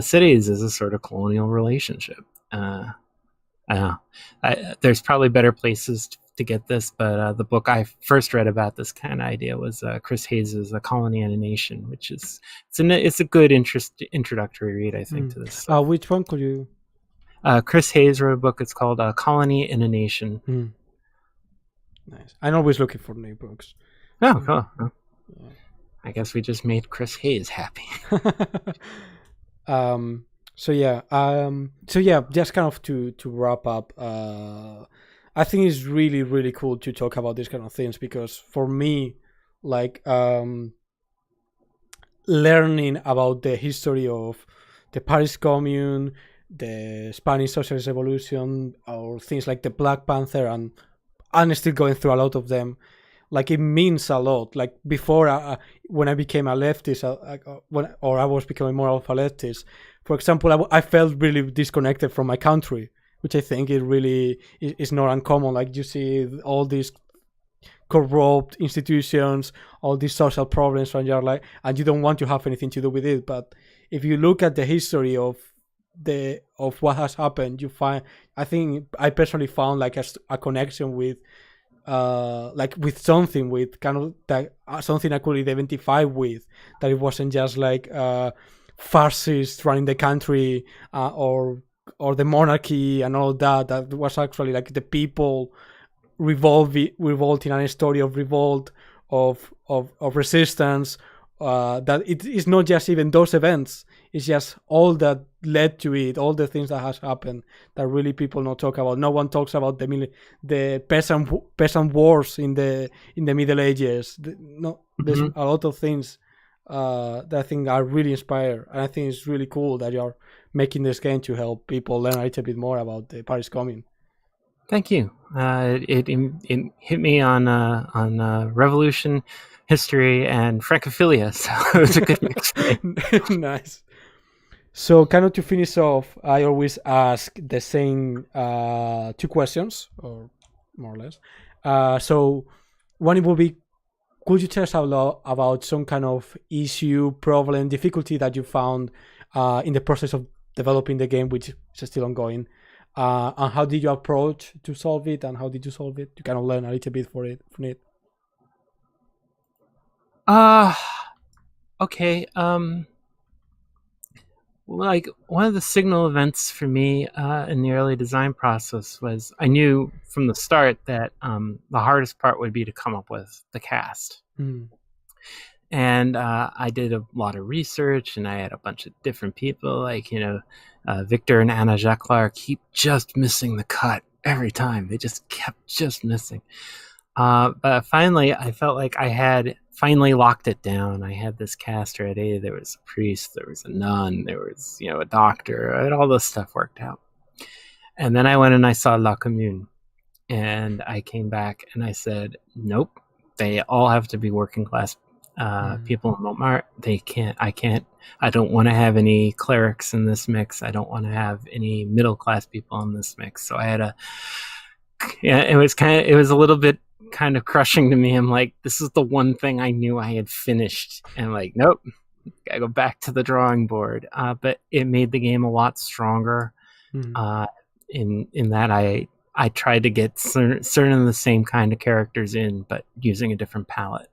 cities as a sort of colonial relationship. There's probably better places to get this, but the book I first read about this kind of idea was Chris Hayes's A Colony and a Nation, which is it's a good introductory read, I think, to this. Which one could you? Chris Hayes wrote a book. It's called A Colony and a Nation. Nice. I'm always looking for new books. Oh, cool. I guess we just made Chris Hayes happy. So yeah, just kind of to wrap up, I think it's really, really cool to talk about these kind of things, because for me, like, learning about the history of the Paris Commune, the Spanish Socialist Revolution, or things like the Black Panther, and I'm still going through a lot of them. Like, it means a lot. Like, before, when I became a leftist, or I was becoming more of a leftist, for example, I felt really disconnected from my country, which I think it really is not uncommon. Like, you see all these corrupt institutions, all these social problems, and you're like, and you don't want to have anything to do with it. But if you look at the history of what has happened, you find, I think I personally found like a connection with, like, with something, with kind of that, something I could identify with, that it wasn't just like fascists running the country, or the monarchy and all that. That was actually like the people revolting, and a story of revolt, of resistance. That it is not just even those events, it's just all that led to it, all the things that has happened that really people don't talk about. No one talks about the peasant wars in the Middle Ages. There's a lot of things that I think are really inspired, and I think it's really cool that you're making this game to help people learn a little bit more about the Paris Commune. Thank you. It hit me on revolution, history, and francophilia, so it was a good mix. Nice. So, kind of to finish off, I always ask the same two questions, or more or less. So, one, it will be, could you tell us about some kind of issue, problem, difficulty that you found in the process of developing the game, which is still ongoing? And how did you approach to solve it, and how did you solve it? To kind of learn a little bit from it. Okay. Like, one of the signal events for me in the early design process was, I knew from the start that the hardest part would be to come up with the cast. And I did a lot of research, and I had a bunch of different people, like, Victor and Anna Jacquard keep just missing the cut every time. They just kept just missing. But finally, I felt like I had finally locked it down. I had this cast ready. There was a priest, there was a nun, there was, a doctor, and all this stuff worked out. And then I went and I saw La Commune, and I came back and I said, nope, they all have to be working class people in Montmartre. I don't want to have any clerics in this mix. I don't want to have any middle class people in this mix. So I had it was a little bit kind of crushing to me. I'm like, this is the one thing I knew I had finished, and like, nope, gotta go back to the drawing board. But it made the game a lot stronger. In that I tried to get certain of the same kind of characters in, but using a different palette.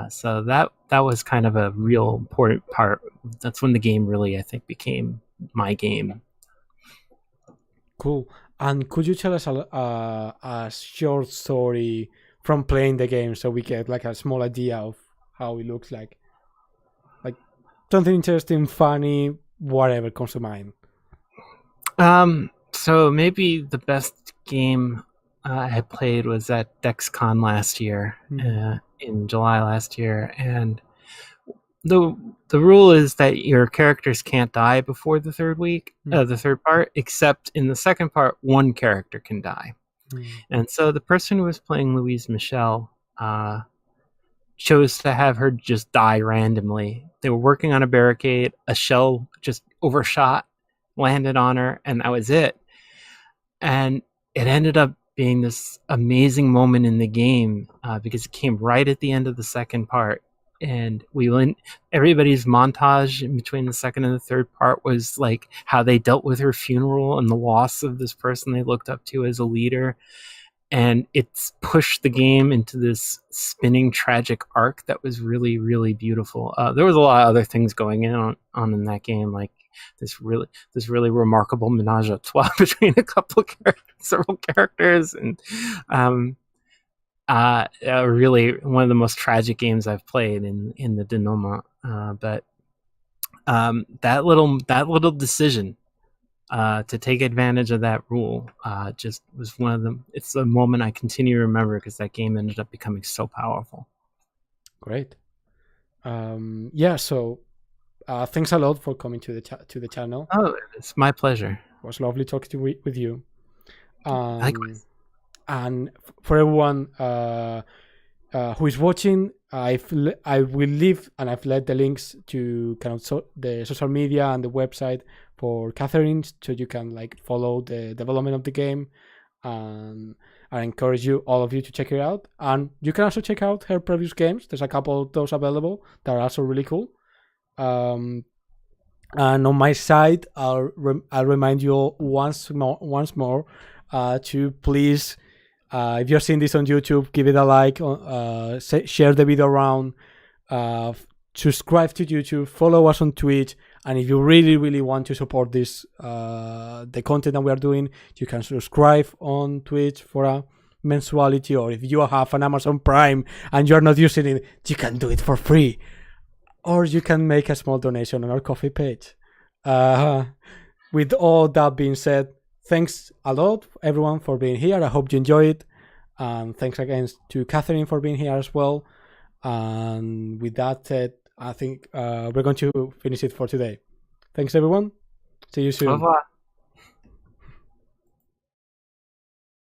So that was kind of a real important part. That's when the game really, I think, became my game. Cool. And could you tell us a short story from playing the game, so we get like a small idea of how it looks like something interesting, funny, whatever comes to mind? So maybe the best game I had played was at DexCon last year, in July last year, and the rule is that your characters can't die before the third week, the third part, except in the second part, one character can die. And so the person who was playing Louise Michel chose to have her just die randomly. They were working on a barricade, a shell just overshot, landed on her, and that was it. And it ended up being this amazing moment in the game because it came right at the end of the second part. And everybody's montage in between the second and the third part was like how they dealt with her funeral and the loss of this person they looked up to as a leader. And it's pushed the game into this spinning tragic arc that was really, really beautiful. There was a lot of other things going on in that game, like this really remarkable menage a trois between several characters, and Really one of the most tragic games I've played in the denouement. But that little decision to take advantage of that rule just was one of them. It's a moment I continue to remember because that game ended up becoming so powerful. Great. So thanks a lot for coming to the channel. Oh, it's my pleasure. It was lovely talking with you. Likewise. And for everyone who is watching, I will leave, and I've left the links to kind of the social media and the website for Catherine, so you can like follow the development of the game. And I encourage all of you to check it out. And you can also check out her previous games. There's a couple of those available that are also really cool. And on my side, I'll remind you all once more to please, if you're seeing this on YouTube, give it a like, share the video around, subscribe to YouTube, follow us on Twitch, and if you really want to support this, the content that we are doing, you can subscribe on Twitch for a mensuality, or if you have an Amazon Prime and you're not using it, you can do it for free, or you can make a small donation on our Ko-fi page. With all that being said, thanks a lot, everyone, for being here. I hope you enjoy it. And thanks again to Catherine for being here as well. And with that said, I think we're going to finish it for today. Thanks, everyone. See you soon. Au revoir.